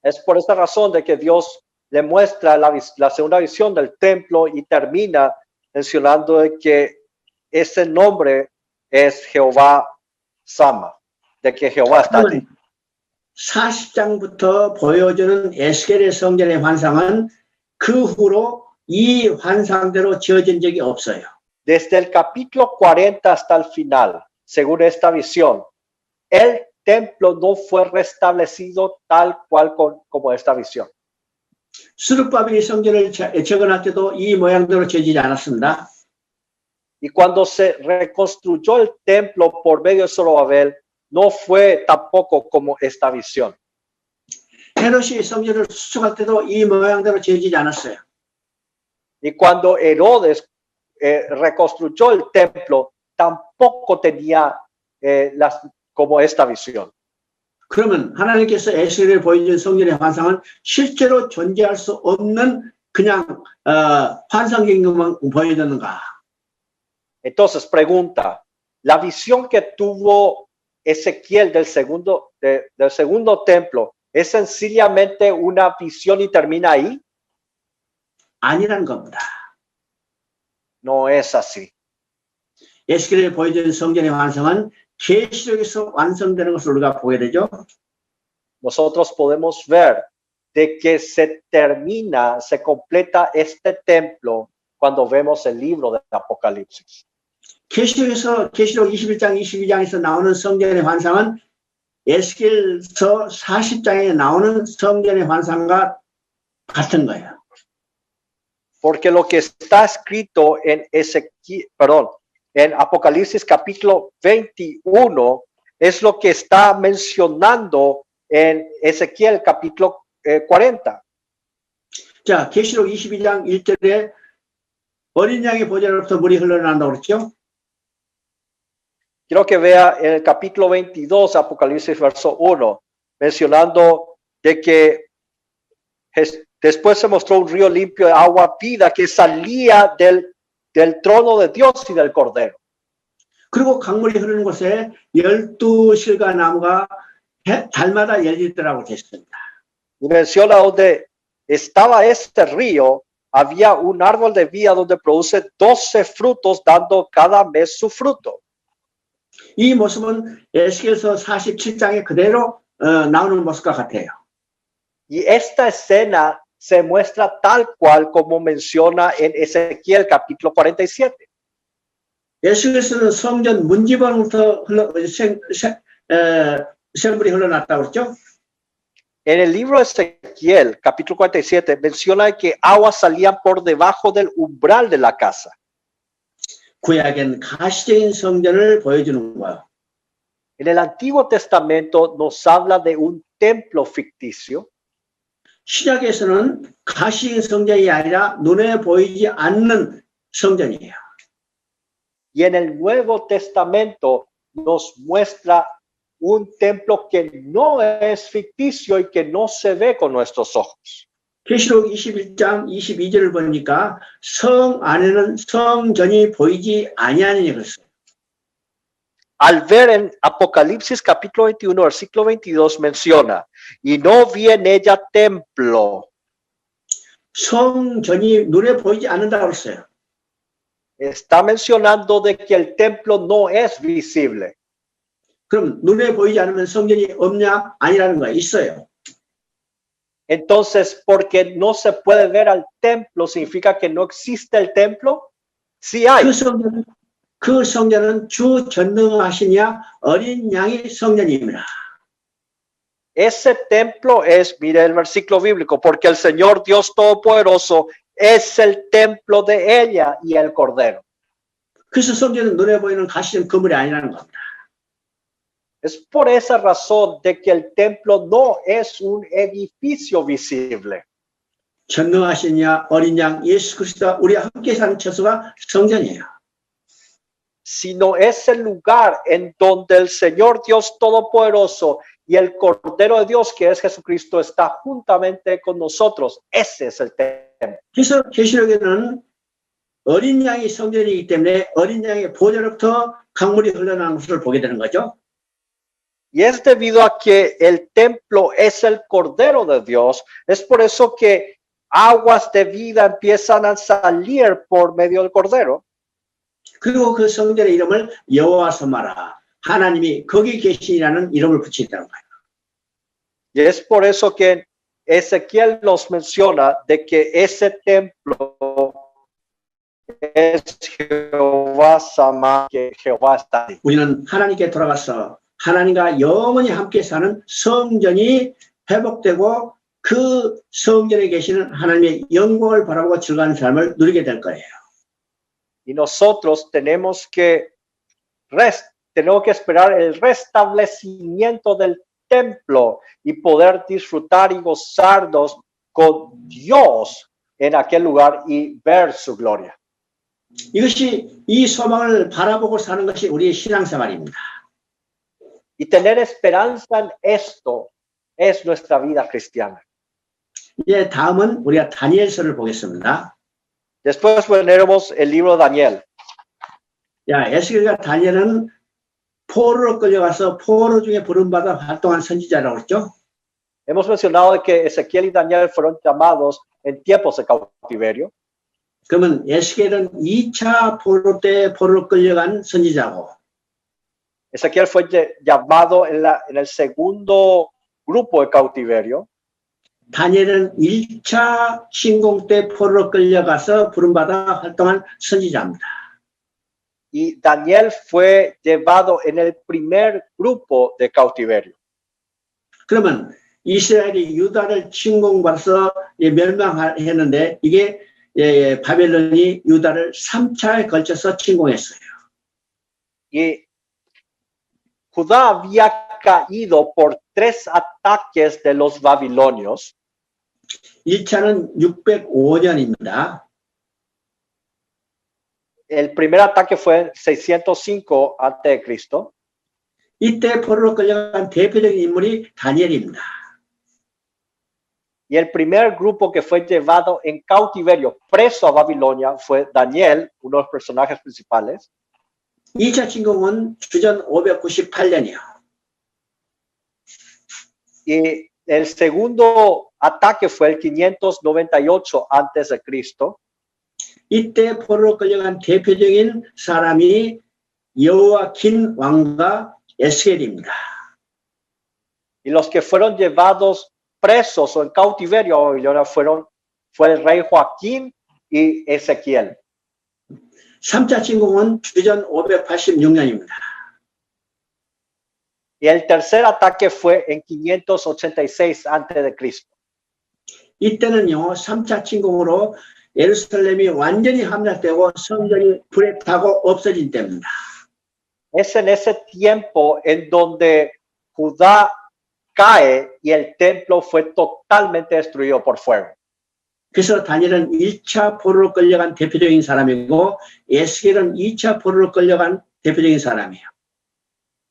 Es por esta razón de que Dios le muestra la segunda visión del templo y termina mencionando de que ese nombre es Jehová Sama, de que Jehová está allí. 40장부터 보여주는 에스겔의 성전의 환상은 그 후로 이 환상대로 지어진 적이 없어요. Desde el capítulo 40 hasta el final, según esta visión, el templo no fue restablecido tal cual como esta visión. 스룹바벨이 성전을 재건할 때도 이 모양대로 지어지지 않았습니다. Y cuando se reconstruyó el templo por medio de Zorobabel, no fue tampoco como esta visión. 헤롯이 성전을 수축할 때도 이 모양대로 지어지지 않았어요. Y cuando Herodes reconstruyó el templo, tampoco tenía como esta visión. 그러면 하나님께서 에스겔에 보여준 성전의 환상은 실제로 존재할 수 없는 그냥 환상적인 것만 보여줬는가? Entonces pregunta, ¿la visión que tuvo Ezequiel del segundo templo es sencillamente una visión y termina ahí? 아니라는 겁니다. No es así. 에스겔에 보여준 성전의 환상은 계시록에서 완성되는 것을 우리가 보게 되죠. Nosotros podemos ver de que se completa este templo cuando vemos el libro del Apocalipsis. 계시록 21장, 22장에서 나오는 성전의 환상은 에스겔서 40장에 나오는 성전의 환상과 같은 거예요. Porque lo que está escrito en Apocalipsis capítulo 21 es lo que está mencionando en Ezequiel capítulo 40. 자, 계시록 22장 1절에 어린 양의 보좌로부터 물이 흘러나온다고 그랬죠? Quiero que vea en el capítulo 22, Apocalipsis verso 1, mencionando de que después se mostró un río limpio de agua vida que salía del trono de Dios y del Cordero. 그리고 강물이 흐르는 곳에 12실과 나무가 달마다 열리더라고 했습니다. Y menciona donde estaba este río, había un árbol de vida donde produce 12 frutos, dando cada mes su fruto. 이 모습은 에스겔서 47장에 그대로 나오는 모습과 같아요. Y esta escena se muestra tal cual como menciona en Ezequiel capítulo 47. 에스겔서는 성전 문지방부터 샘물이 흘러났다고 그랬죠? En el libro de Ezequiel capítulo 47 menciona que aguas salían por debajo del umbral de la casa. 구약엔 가시적인 성전을 보여주는 거예요. En el Antiguo Testamento nos habla de un templo ficticio. 신약에서는 가시적인 성전이 아니라 눈에 보이지 않는 성전이에요. Y en el Nuevo Testamento nos muestra un templo que no es ficticio y que no se ve con nuestros ojos. 계시록 21장 22절을 보니까 성 안에는 성전이 보이지 아니하느니 그랬어요. Al ver en Apocalipsis capítulo 21, versículo 22 menciona, y no vi en ella templo. 성전이 눈에 보이지 않는다고 그랬어요. Está mencionando de que el templo no es visible. 그럼 눈에 보이지 않으면 성전이 없냐? 아니라는 거예요. 있어요. Entonces, porque no se puede ver al templo, ¿significa que no existe el templo? Sí hay. 그 성전은 주 전능하시냐 어린 양이 성전입니다. Ese templo es, mire el versículo bíblico, porque el Señor Dios Todopoderoso es el templo de ella y el Cordero. 그래서 성전은 눈에 보이는 가시적 건물이 아니라는 겁니다. Es por esa razón de que el templo no es un edificio visible. 전능하신 야 어린 양 예수 그리스도와 우리와 함께 사는 처소가 성전이에요. Sino es el lugar en donde el Señor Dios Todopoderoso y el Cordero de Dios, que es Jesucristo, está juntamente con nosotros. Ese es el templo. 그래서 계시록에는 어린 양이 성전이기 때문에 어린 양의 보좌로부터 강물이 흘러나오는 것을 보게 되는 거죠. Y es debido a que el templo es el Cordero de Dios. Es por eso que aguas de vida empiezan a salir por medio del Cordero. 그리고 그 성전의 이름을 여호와 서마라. 하나님이 거기 계시라는 이름을 붙인다는 거예요. Y es por eso que Ezequiel nos menciona de que ese templo es Jehová Sama, que Jehová está ahí. 우리는 하나님께 돌아가서 하나님과 영원히 함께 사는 성전이 회복되고 그 성전에 계시는 하나님의 영광을 바라보고 즐거운 삶을 누리게 될 거예요. Y nosotros tenemos que esperar el restablecimiento del templo y poder disfrutar y gozarnos con Dios en aquel lugar y ver su gloria. 이것이 이 소망을 바라보고 사는 것이 우리의 신앙생활입니다. Y tener esperanza en esto es nuestra vida cristiana. 이제 다음은 우리가 다니엘서를 보겠습니다. Después veremos el libro de Daniel. 야, 에스겔과 다니엘은 포로로 끌려가서 포로 중에 부름받아 활동한 선지자라고 했죠. Hemos mencionado de que Ezequiel y Daniel fueron llamados en tiempos de cautiverio. 그러면 에스겔은 2차 포로 때 포로로 끌려간 선지자고 Ezequiel fue llamado en el segundo grupo de cautiverio. 다니엘은 1차 침공 때 포로로 끌려가서 부름받아 활동한 선지자입니다. Y Daniel fue llevado en el primer grupo de cautiverio. 그러면 이스라엘이 유다를 침공받아서 멸망했는데 이게 바벨론이 유다를 3차에 걸쳐서 침공했어요. Y Judá había caído por 3 ataques de los babilonios. 1차는 605년입니다. El primer ataque fue en 605 a.C. 이때 포로로 끌려간 대표적인 인물이 다니엘입니다. Y el primer grupo que fue llevado en cautiverio, preso a Babilonia, fue Daniel, uno de los personajes principales. 2차 침공은 주전 598년이요. Y el segundo ataque fue el 598 a.C. 이때 포로로 끌려간 대표적인 사람이 여호야킨 왕과 에스겔입니다. Y los que fueron llevados presos o en cautiverio a Babilonia fue el rey Joaquín y Ezequiel. 3차 침공은 주전 586년입니다. Y el tercer ataque fue en 586 a.C. 이때는요, 3차 침공으로 예루살렘이 완전히 함락되고 성전이 불에 타고 없어진 때입니다. Es en ese tiempo en donde Judá cae y el templo fue totalmente destruido por fuego. 그래서 다니엘은 1차 포로로 끌려간 대표적인 사람이고 에스겔은 2차 포로로 끌려간 대표적인 사람이에요.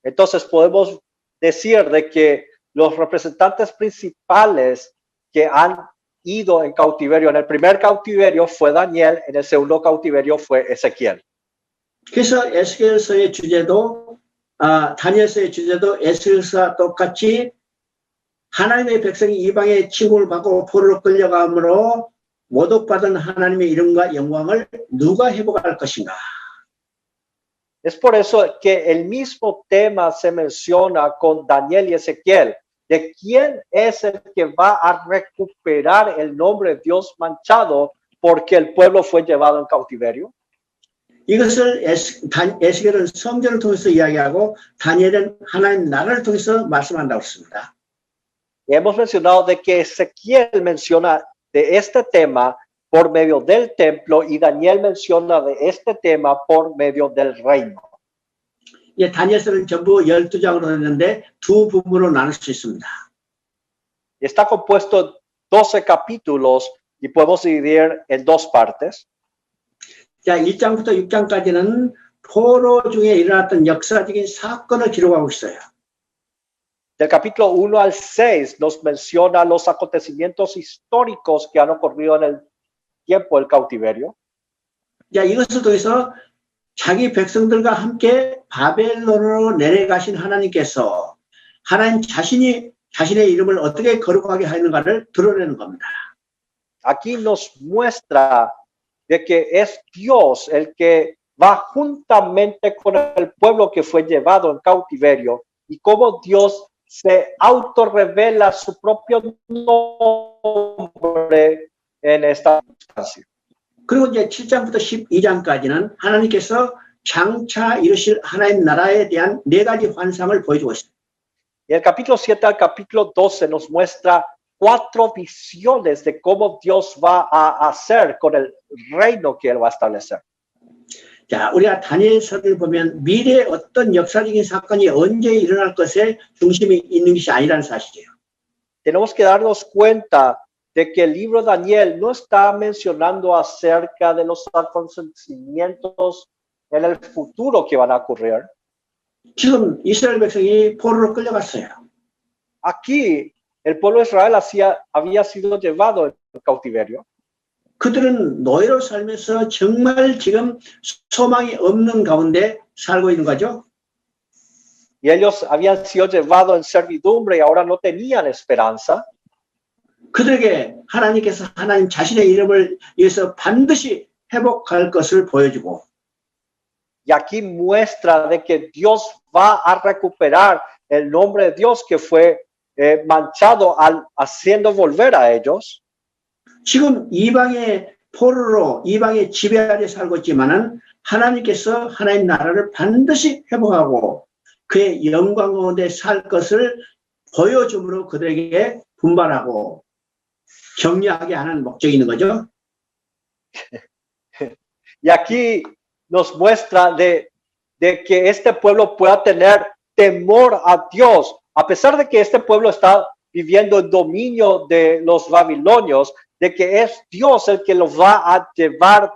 Entonces podemos decir de que los representantes principales que han ido en cautiverio, en el primer cautiverio fue Daniel, en el segundo cautiverio fue Ezequiel. 그래서 에스겔서의 주제도 다니엘서의 주제도 에스겔서와 똑같이 하나님의 백성이 이방의 침공을 받고 포로로 끌려감으로 모독받은 하나님의 이름과 영광을 누가 회복할 것인가? Es por eso que el mismo tema se menciona con Daniel y Ezequiel, de quién es el que va a recuperar el nombre de Dios manchado porque el pueblo fue llevado en cautiverio. 이것을 에스겔은 성전을 통해서 이야기하고 다니엘은 하나님 나라를 통해서 말씀한다고 했습니다. Hemos mencionado de que Ezequiel menciona de este tema por medio del templo y Daniel menciona de este tema por medio del reino. 예, 다니엘서는 전부 12장으로 됐는데 두 부분으로 나눌 수 있습니다. Está compuesto 12 capítulos y podemos dividir en dos partes. 자, 1장부터 6장까지는 포로 중에 일어났던 역사적인 사건을 기록하고 있어요. Del capítulo 1 al 6 nos menciona los acontecimientos históricos que han ocurrido en el tiempo del cautiverio. 자, 이것을 통해서 자기 백성들과 함께 바벨론으로 내려가신 하나님께서 하나님 자신이 자신의 이름을 어떻게 거룩하게 하는가를 드러내는 겁니다. Aquí nos muestra de que es Dios el que va juntamente con el pueblo que fue llevado en cautiverio y cómo Dios se autorrevela su propio nombre en esta instancia. 그리고 이제 7장부터 12장까지는 하나님께서 장차 이루실 하나님 나라에 대한 네 가지 환상을 보여주고 있습니다. Y el capítulo 7 al capítulo 12 nos muestra 4 visiones de cómo Dios va a hacer con el reino que Él va a establecer. 자, 우리가 다니엘서를 보면 미래에 어떤 역사적인 사건이 언제 일어날 것에 중심이 있는 것이 아니라는 사실이에요. Tenemos que darnos cuenta de que el libro de Daniel no está mencionando acerca de los acontecimientos en el futuro que van a ocurrir. 지금 이스라엘 백성이 포로로 끌려갔어요. Aquí el pueblo de Israel había sido llevado en cautiverio. 그들은 노예로 살면서 정말 지금 소망이 없는 가운데 살고 있는 거죠. Y ellos habían sido llevados en servidumbre y ahora no tenían esperanza. 그들에게 하나님께서 하나님 자신의 이름을 위해서 반드시 회복할 것을 보여주고 Y aquí muestra de que Dios va a recuperar el nombre de Dios que fue manchado haciendo volver a ellos. 지금 이방의 포로로 이방의 지배 아래 살고 있지만은 하나님께서 하나님 나라를 반드시 회복하고 그의 영광 가운데 살 것을 보여줌으로 그들에게 분발하고 격려하게 하는 목적이 있는 거죠. Y aquí nos muestra de que este pueblo pueda tener temor a Dios, a pesar de que este pueblo está viviendo el dominio de los babilonios, de que es Dios el que los va a llevar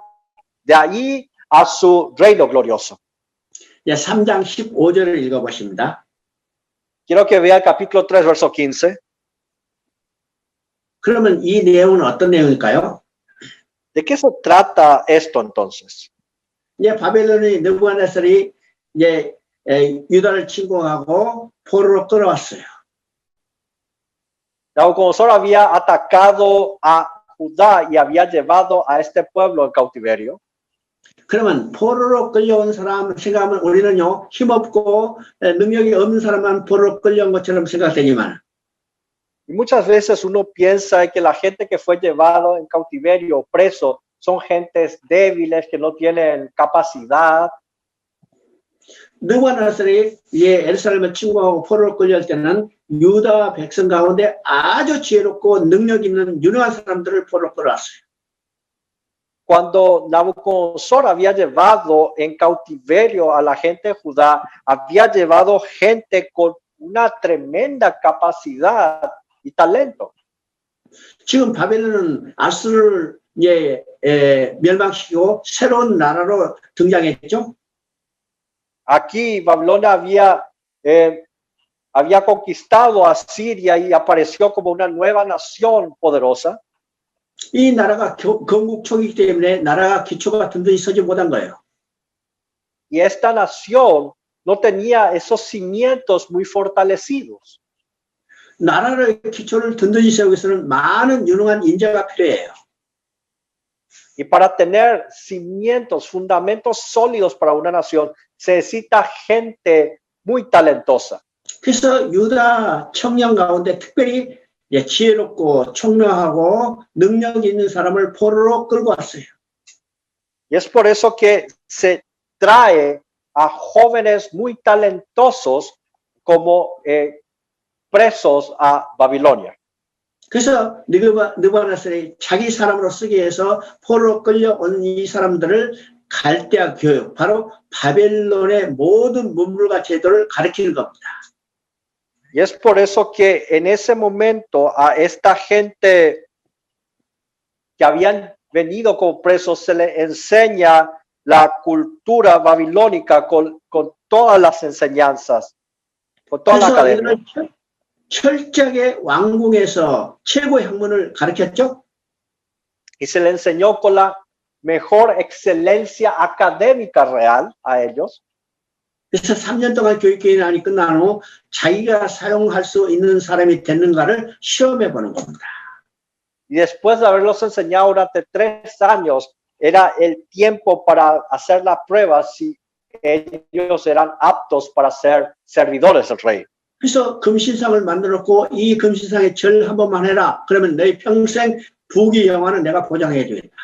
de ahí a su reino glorioso. 3장 15절을 읽어보십니다. Quiero que vea el capítulo 3, verso 15. 그러면 이 내용은 어떤 내용일까요? ¿De qué se trata esto entonces? 이제 바벨론의 느부갓네살이 이제 유다를 침공하고 포로로 끌어왔어요. Nabucodonosor había atacado a Judá y había llevado a este pueblo en cautiverio. 그러면 포로로 끌려온 사람 생각하면 우리는요 힘없고 능력이 없는 사람만 포로로 끌려온 것처럼 생각되지만 Y muchas veces uno piensa que la gente que fue llevado en cautiverio, preso, son gentes débiles que no tienen capacidad. 느부갓네살이 예루살렘을 침공하고 포로로 끌려올 때는 유다 백성 가운데 아주 지혜롭고 능력 있는 유능한 사람들을 포로로 끌어왔어요. Cuando Nabucodonosor había llevado en cautiverio a la gente de Judá, había llevado gente con una tremenda capacidad y talento. 지금 바벨론은 아수르를 멸망시키고 새로운 나라로 등장했죠. Aquí Babilonia había conquistado a Siria y apareció como una nueva nación poderosa. 이 나라가 건국 초기이기 때문에 나라가 기초가 든든히 서지 못한 거예요. Y esta nación no tenía esos cimientos muy fortalecidos. 나라의 기초를 든든히 세우기 위해서는 많은 유능한 인재가 필요해요. Y para tener cimientos, fundamentos sólidos para una nación, se necesita gente muy talentosa. 그래서 유다 청년 가운데 특별히 지혜롭고 총명하고 능력 있는 사람을 포로로 끌고 왔어요. Y es por eso que se trae a jóvenes muy talentosos como presos a Babilonia. 그래서 느부갓네살이 자기 사람으로 쓰기 위해서 포로로 끌려온 이 사람들을 갈대아 교육, 바로 바벨론의 모든 문물과 제도를 가르치는 겁니다. Y es por eso que en ese momento a esta gente que habían venido como presos se le enseña la cultura babilónica con todas las enseñanzas, con toda la 그래서 academia. 이들은 철저하게 왕궁에서 최고의 학문을 가르쳤죠. Y se le enseñó con la mejor excelencia académica real a ellos. 그래서 3년 동안 교육기간이 끝난 후 자기가 사용할 수 있는 사람이 됐는가를 시험해 보는 겁니다. Y después de haberlos enseñado durante 3 años, era el tiempo para hacer la prueba si ellos eran aptos para ser servidores del rey. 그래서 금신상을 만들어 놓고 이 금신상에 절 한 번만 해라. 그러면 너희 평생 부귀 영화는 내가 보장해 주겠다.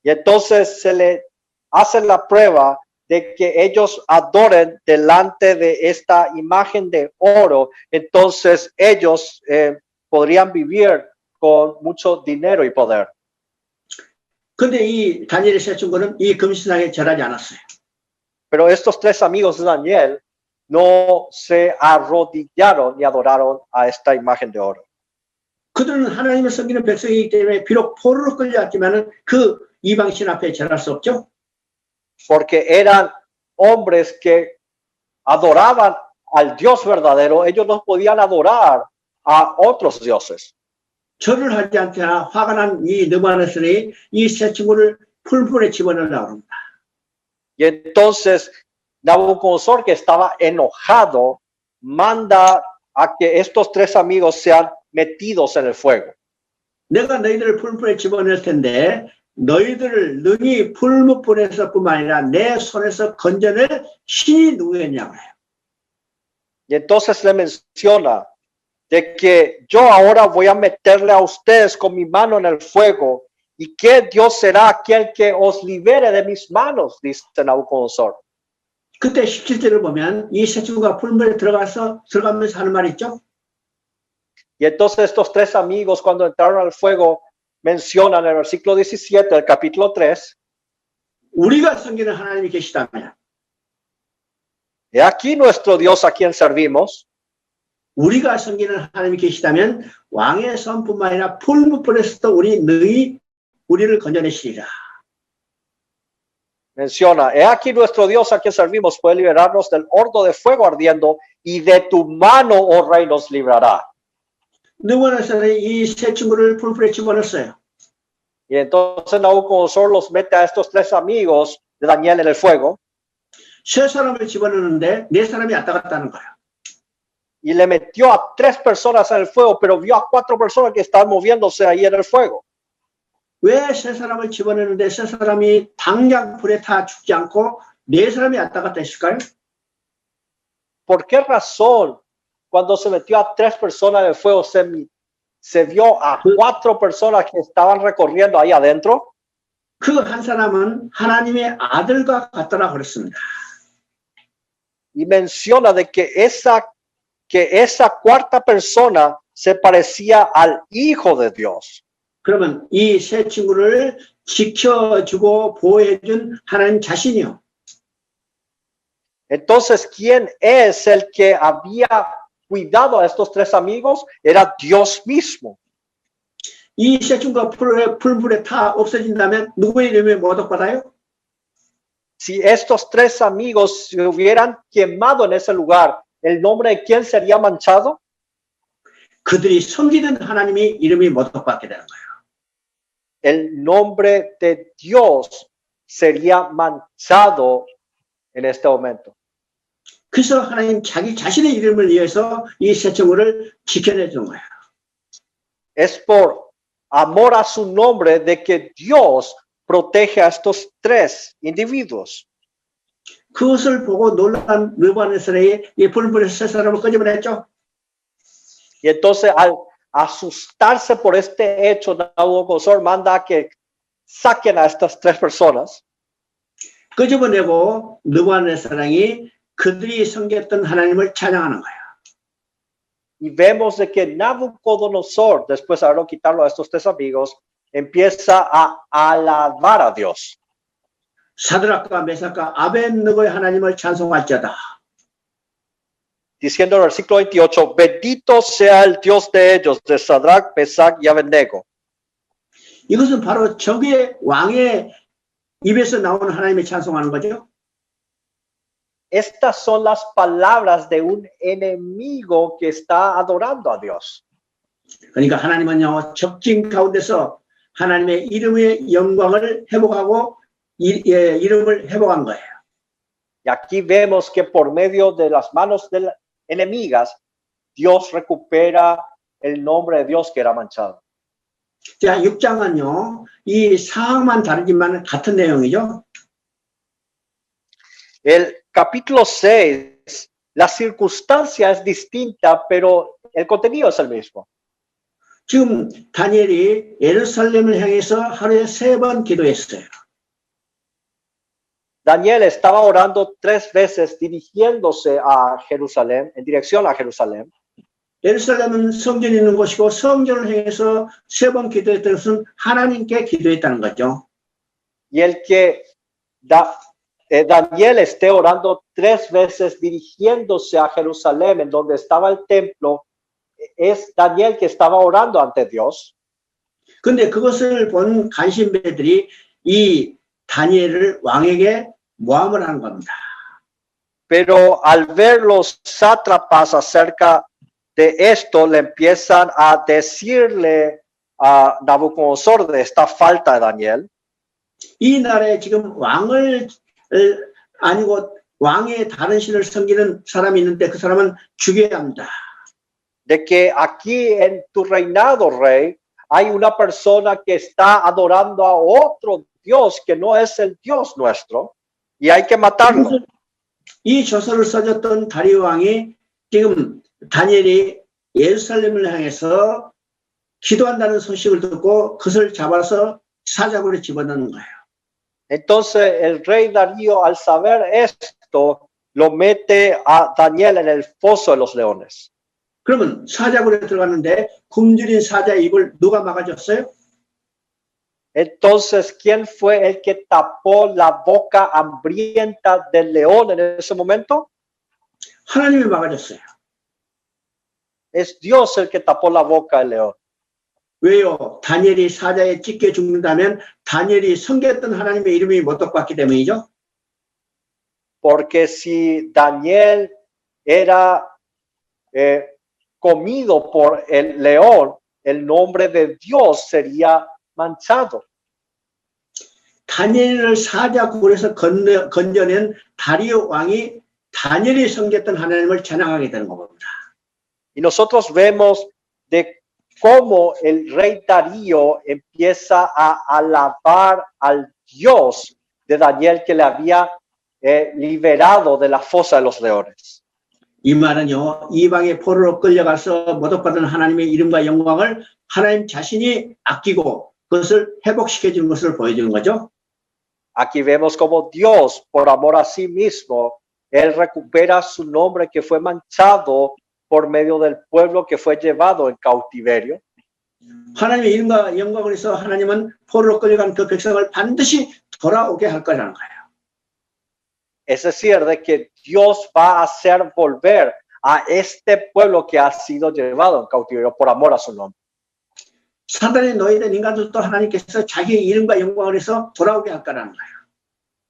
Y entonces se le hace la prueba de que ellos adoren delante de esta imagen de oro. Entonces ellos podrían vivir con mucho dinero y poder. 근데 이 다니엘의 세 친구는 이 금신상에 절하지 않았어요. Pero estos 3 amigos de Daniel no se arrodillaron ni adoraron a esta imagen de oro. 그들은 하나님을 섬기는 백성이기 때문에 비록 포로로 끌려왔지만은 그 이방신 앞에 절할 수 없죠. Porque eran hombres que adoraban al Dios verdadero, ellos no podían adorar a otros dioses. 절을 하지 않자 화가 난 이 느부갓네살이 이 세 친구를 풀풀에 집어넣으려고 합니다. Y entonces Nabucodonosor, que estaba enojado, manda a que estos 3 amigos sean metidos en el fuego. 내가 너희들을 풀풀에 집어넣을 텐데 너희들을 능히 풀무불에서뿐만 아니라 내 손에서 건져낼 신이 누구였냐고 해요. Y entonces le menciona de que yo ahora voy a meterle a ustedes con mi mano en el fuego, y que Dios será aquel que os libere de mis manos, dice Nabucodonosor. 그때 17절을 보면 이 세 친구가 풀물에 들어가면서 하는 말이 있죠. Y entonces estos 3 amigos, cuando entraron al fuego, mencionan en el versículo 17 del capítulo 3, 우리가 섬기는 하나님이 계시다면, he aquí nuestro Dios a quien servimos. 우리가 섬기는 하나님이 계시다면 왕의 손뿐만 아니라 풀무불에서도 우리를 건져내시리라. Menciona, he aquí nuestro Dios a quien servimos puede liberarnos del horno de fuego ardiendo, y de tu mano, oh rey, nos librará. 느부갓네살이 이 세 친구를 풀풀에 집어넣었어요. Y entonces Nabucodonosor los mete a estos 3 amigos de Daniel en el fuego. 세 사람을 집어넣는데 네 사람이 왔다 갔다 하는 거예요. Y le metió a 3 personas en el fuego, pero vio a 4 personas que estaban moviéndose ahí en el fuego. 왜 세 사람을 집어넣는데 세 사람이 당장 불에 타 죽지 않고 네 사람이 왔다 갔다 했을까요? ¿Por qué razón cuando se metió a 3 personas en el fuego se vio a 4 personas que estaban recorriendo ahí adentro? 그 한 사람은 하나님의 아들과 같더라 그랬습니다. Y menciona de que esa 4ª persona se parecía al Hijo de Dios. 그러면 이 세 친구를 지켜주고 보호해준 하나님 자신이요. Entonces, ¿quién es el que había cuidado a estos 3 amigos? Era Dios mismo. 이 세 친구가 풀불에 타 없어진다면 누구의 이름에 모독받아요? Si estos 3 amigos se hubieran quemado en ese lugar, ¿el nombre de quién sería manchado? 그들이 섬기는 하나님이 이름이 모독받게 되는 거예요. El nombre de Dios sería manchado en este momento. 그래서 하나님 자기 자신의 이름을 위해서 이 세 친구를 지켜내 준 거예요. Es por amor a su nombre de que Dios protege a estos 3 individuos. 그것을 보고 놀란 느부갓네살이 이 풀불에서 세 사람을 끄집어냈죠. Y entonces al asustarse por este hecho, Nabucodonosor manda a que saquen a estas 3 personas. 끄집어내고 느부갓네살이 그들이 섬겼던 하나님을 찬양하는 거예요. y vemos de que Nabucodonosor, después de haberlo quitado a estos tres amigos, empieza a alabar a Dios. 사드락과 메삭과 아벤느고의 하나님을 찬송할지어다. Diciendo en el versículo 28, bendito sea el Dios de ellos, de Sadrach, Mesach y Abednego. 이것은 바로 적의 왕의 입에서 나오는 하나님의 찬송하는 거죠. Estas son las palabras de un enemigo que está adorando a Dios. 그러니까 하나님은요, 적진 가운데서 하나님의 이름의 영광을 회복하고 이름을 회복한 거예요. Y aquí vemos que por medio de las manos de las enemigas, Dios recupera el nombre de Dios que era manchado. 자, 6장은요, 이 상황만 다르지만 같은 내용이죠. El capítulo 6, la circunstancia es distinta, pero el contenido es el mismo. 지금 다니엘이 예루살렘을 향해서 하루에 3번 기도했어요. Daniel estaba orando 3 veces dirigiéndose a Jerusalén, en dirección a Jerusalén. 예루살렘은 성전이 있는 곳이고 성전을 향해서 3번 기도했던 것은 하나님께 기도했다는 거죠. Y el que Daniel esté orando 3 veces dirigiéndose a Jerusalén, en donde estaba el templo, es Daniel que estaba orando ante Dios. 근데 그것을 본 간신배들이 이 다니엘을 왕에게 모함을 한 겁니다. Pero al ver los sátrapas acerca de esto, le empiezan a decirle a Nabucodonosor de esta falta de Daniel. 이 나라에 지금 왕을 아니고 왕의 다른 신을 섬기는 사람이 있는데 그 사람은 죽여야 합니다. De que aquí en tu reinado, rey, hay una persona que está adorando a otro Dios que no es el Dios nuestro y hay que matarlo. 이 저서를 써줬던 다리오 왕이 지금 다니엘이 예루살렘을 향해서 기도한다는 소식을 듣고 그것을 잡아서 사자굴에 집어넣는 거예요. Entonces el rey Darío, al saber esto, lo mete a Daniel en el foso de los leones. 그러면 사자굴에 들어갔는데 굶주린 사자 입을 누가 막아줬어요? Entonces, ¿quién fue el que tapó la boca hambrienta del león en ese momento? 하나님이 막아줬어요. Es Dios el que tapó la boca del león. 왜요? 다니엘이 사자에 찢겨 죽는다면 다니엘이 섬겼던 하나님의 이름이 모독받기 때문이죠. Porque si Daniel era comido por el león, el nombre de Dios sería manchado. 다니엘을 사자굴에서 건져낸 다리오 왕이 다니엘이 섬겼던 하나님을 찬양하게 되는 겁니다. Y nosotros vemos de cómo el rey Darío empieza a alabar al Dios de Daniel que le había liberado de la fosa de los leones. 이 말은요, 이방의 포로로 끌려가서 모독받은 하나님의 이름과 영광을 하나님 자신이 아끼고 그것을 회복시켜 주는 것을 보여주는 거죠. Aquí vemos como Dios, por amor a sí mismo, Él recupera su nombre que fue manchado por medio del pueblo que fue llevado en cautiverio. 하나님의 이름과 영광을 위해서 하나님은 포로로 끌려간 그 백성을 반드시 돌아오게 할 거라는 거예요. Es decir, de que Dios va a hacer volver a este pueblo que ha sido llevado en cautiverio por amor a su nombre. 사단의 노예된 인간들도 하나님께서 자기의 이름과 영광을 위해서 돌아오게 할 거라는 거예요.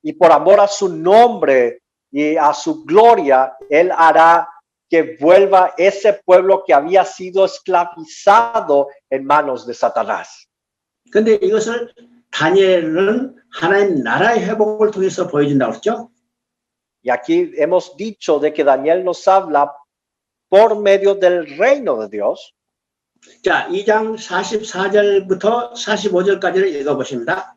Y por amor a su nombre y a su gloria, Él hará que vuelva ese pueblo que había sido esclavizado en manos de Satanás. 근데 이것을 다니엘은 하나님 나라의 회복을 통해서 보여준다고 했죠. Y aquí hemos dicho de que Daniel nos habla por medio del reino de Dios. 자, 2장 44절부터 45절까지를 읽어보십니다.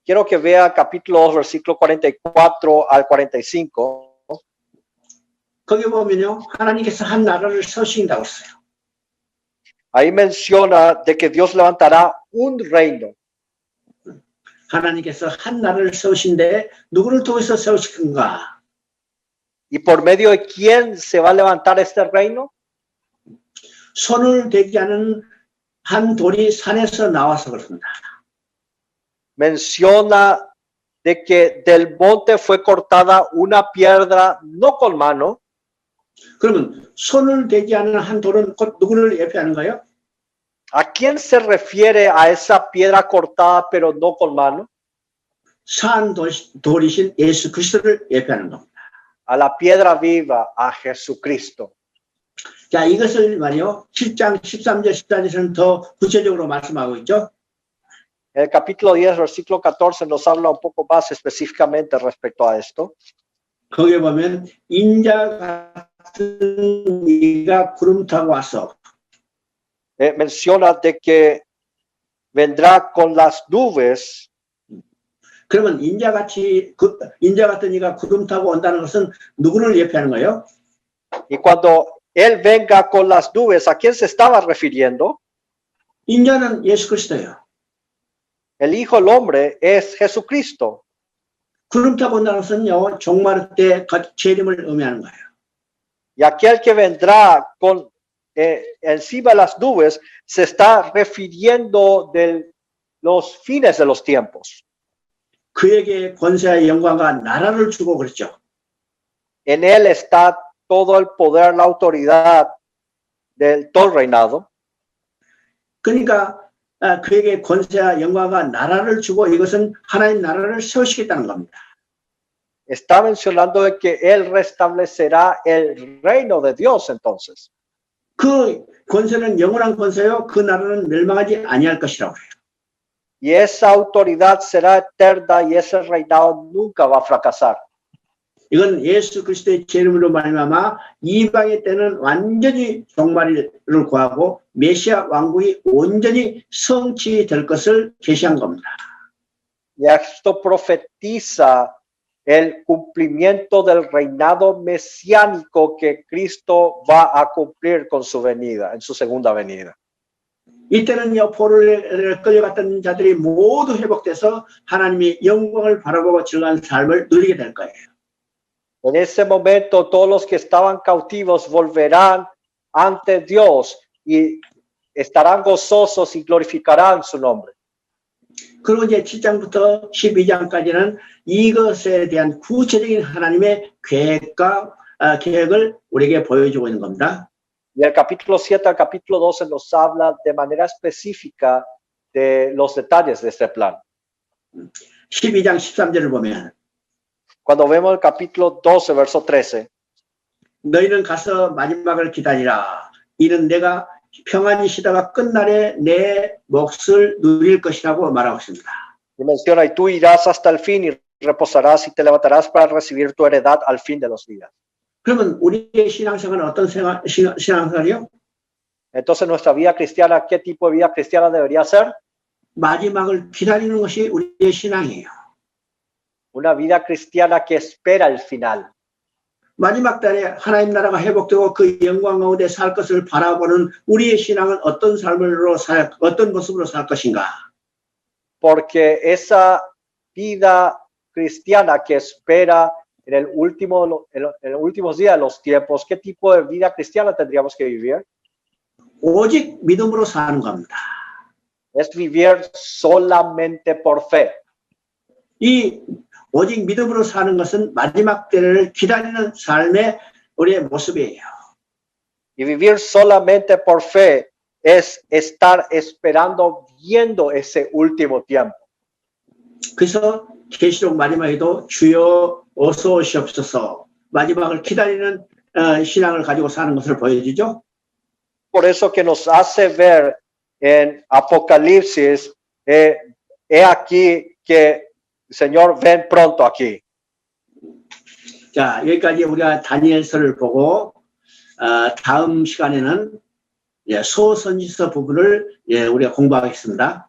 Quiero que vea capítulo 2, versículo 44 al 45. 거기 보면요, 하나님께서 한 나라를 세우신다고 했어요. Ahí menciona de que Dios levantará un reino. 하나님께서 한 나라를 세우신데 누구를 통해서 세우실 건가? ¿Y por medio de quién se va a levantar este reino? 손을 대지 않은 한 돌이 산에서 나와서 그렇습니다. Menciona de que del monte fue cortada una piedra no con mano. 그러면 손을 대지 않은 한 돌은 곧 누구를 예표하는가요? ¿A quién se refiere a esa piedra cortada pero no con mano? 산 돌이신 예수 그리스도를 예표하는 겁니다. A la piedra viva, a Jesucristo. 자, 이것을 말이요. 7장 13절 14절에서는 더 구체적으로 말씀하고 있죠. El capítulo 10, versículo 14 nos habla un poco más específicamente respecto a esto. 거기에 보면 인자 같은 이가 구름 타고 와서 Menciona de que vendrá con las nubes. 그러면 인자 같은 이가 구름 타고 온다는 것은 누구를 예표하는 거예요? Y cuando Él venga con las nubes, ¿a quién se estaba refiriendo? 인자는 예수 그리스도예요. El Hijo del Hombre es Jesucristo. 구름 타고 온다는 것은요, 종말 때 재림을 의미하는 거예요. Y aquel que vendrá con encima de las nubes se está refiriendo de los fines de los tiempos. 그에게 권세와 영광과 나라를 주고 그랬죠. En Él está todo el poder, la autoridad del todo el reinado. 그러니까 그에게 권세와 영광과 나라를 주고 이것은 하나님 나라를 세우시겠다는 겁니다. Está mencionando de que Él restablecerá el reino de Dios entonces. 그 권세는 영원한 권세요. 그 나라는 멸망하지 아니할 것이라고 해요. Y esa autoridad será eterna y ese reinado nunca va a fracasar. 이건 예수 그리스도의 재림으로 말미암아 이방의 때는 완전히 종말을 구하고 메시아 왕국이 온전히 성취될 것을 계시한 겁니다. Y esto profetiza el cumplimiento del reinado mesiánico que Cristo va a cumplir con su venida, en su segunda venida. 이때는요, 포로에 끌려갔던 자들이 모두 회복돼서 하나님의 영광을 바라보고 즐거운 삶을 누리게 될 거예요. En ese momento, todos los que estaban cautivos volverán ante Dios y estarán gozosos y glorificarán su nombre. 그리고 이제 7장부터 12장까지는 이것에 대한 구체적인 하나님의 계획을 우리에게 보여주고 있는 겁니다. Y el capítulo 7 al capítulo 12 nos habla de manera específica de los detalles de este plan. 12장 13절을 보면 Cuando vemos el capítulo 12, verso 13, 너희는 가서 마지막을 기다리라. 이는 내가 평안히 쉬다가 끝날에 내 몫을 누릴 것이라고 말하고 있습니다. y menciona, y tú irás hasta el fin y reposarás y te levantarás para recibir tu heredad al fin de los días. 그러면 우리의 신앙생활은 어떤 신앙생활이요? Entonces, nuestra vida cristiana, ¿qué tipo de vida cristiana debería ser? 마지막을 기다리는 것이 우리의 신앙이에요. Una vida cristiana que espera el final. 마지막 날에 하나님 나라가 회복되고 그 영광 가운데 살 것을 바라보는 우리의 신앙은 어떤 어떤 모습으로 살 것인가? Porque esa vida cristiana que espera en el últimos días de los tiempos, ¿qué tipo de vida cristiana tendríamos que vivir? 오직 믿음으로 사는 겁니다. Es vivir solamente por fe. 이 오직 믿음으로 사는 것은 마지막 때를 기다리는 삶의 우리의 모습이에요. Y vivir solamente por fe es estar esperando, viendo ese último tiempo. 그래서 계시록 마지막에도 주여 어서 오시옵소서 마지막을 기다리는 신앙을 가지고 사는 것을 보여주죠. Por eso que nos hace ver en Apocalipsis, he aquí que Señor, ven pronto aquí. 자, 여기까지 우리가 다니엘서를 보고 다음 시간에는 소선지서 부분을 우리가 공부하겠습니다.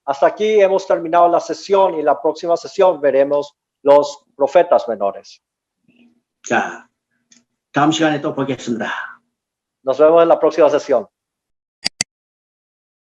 Hasta aquí hemos terminado la sesión y la próxima sesión veremos los profetas menores. 자, 다음 시간에 또 보겠습니다. Nos vemos en la próxima sesión.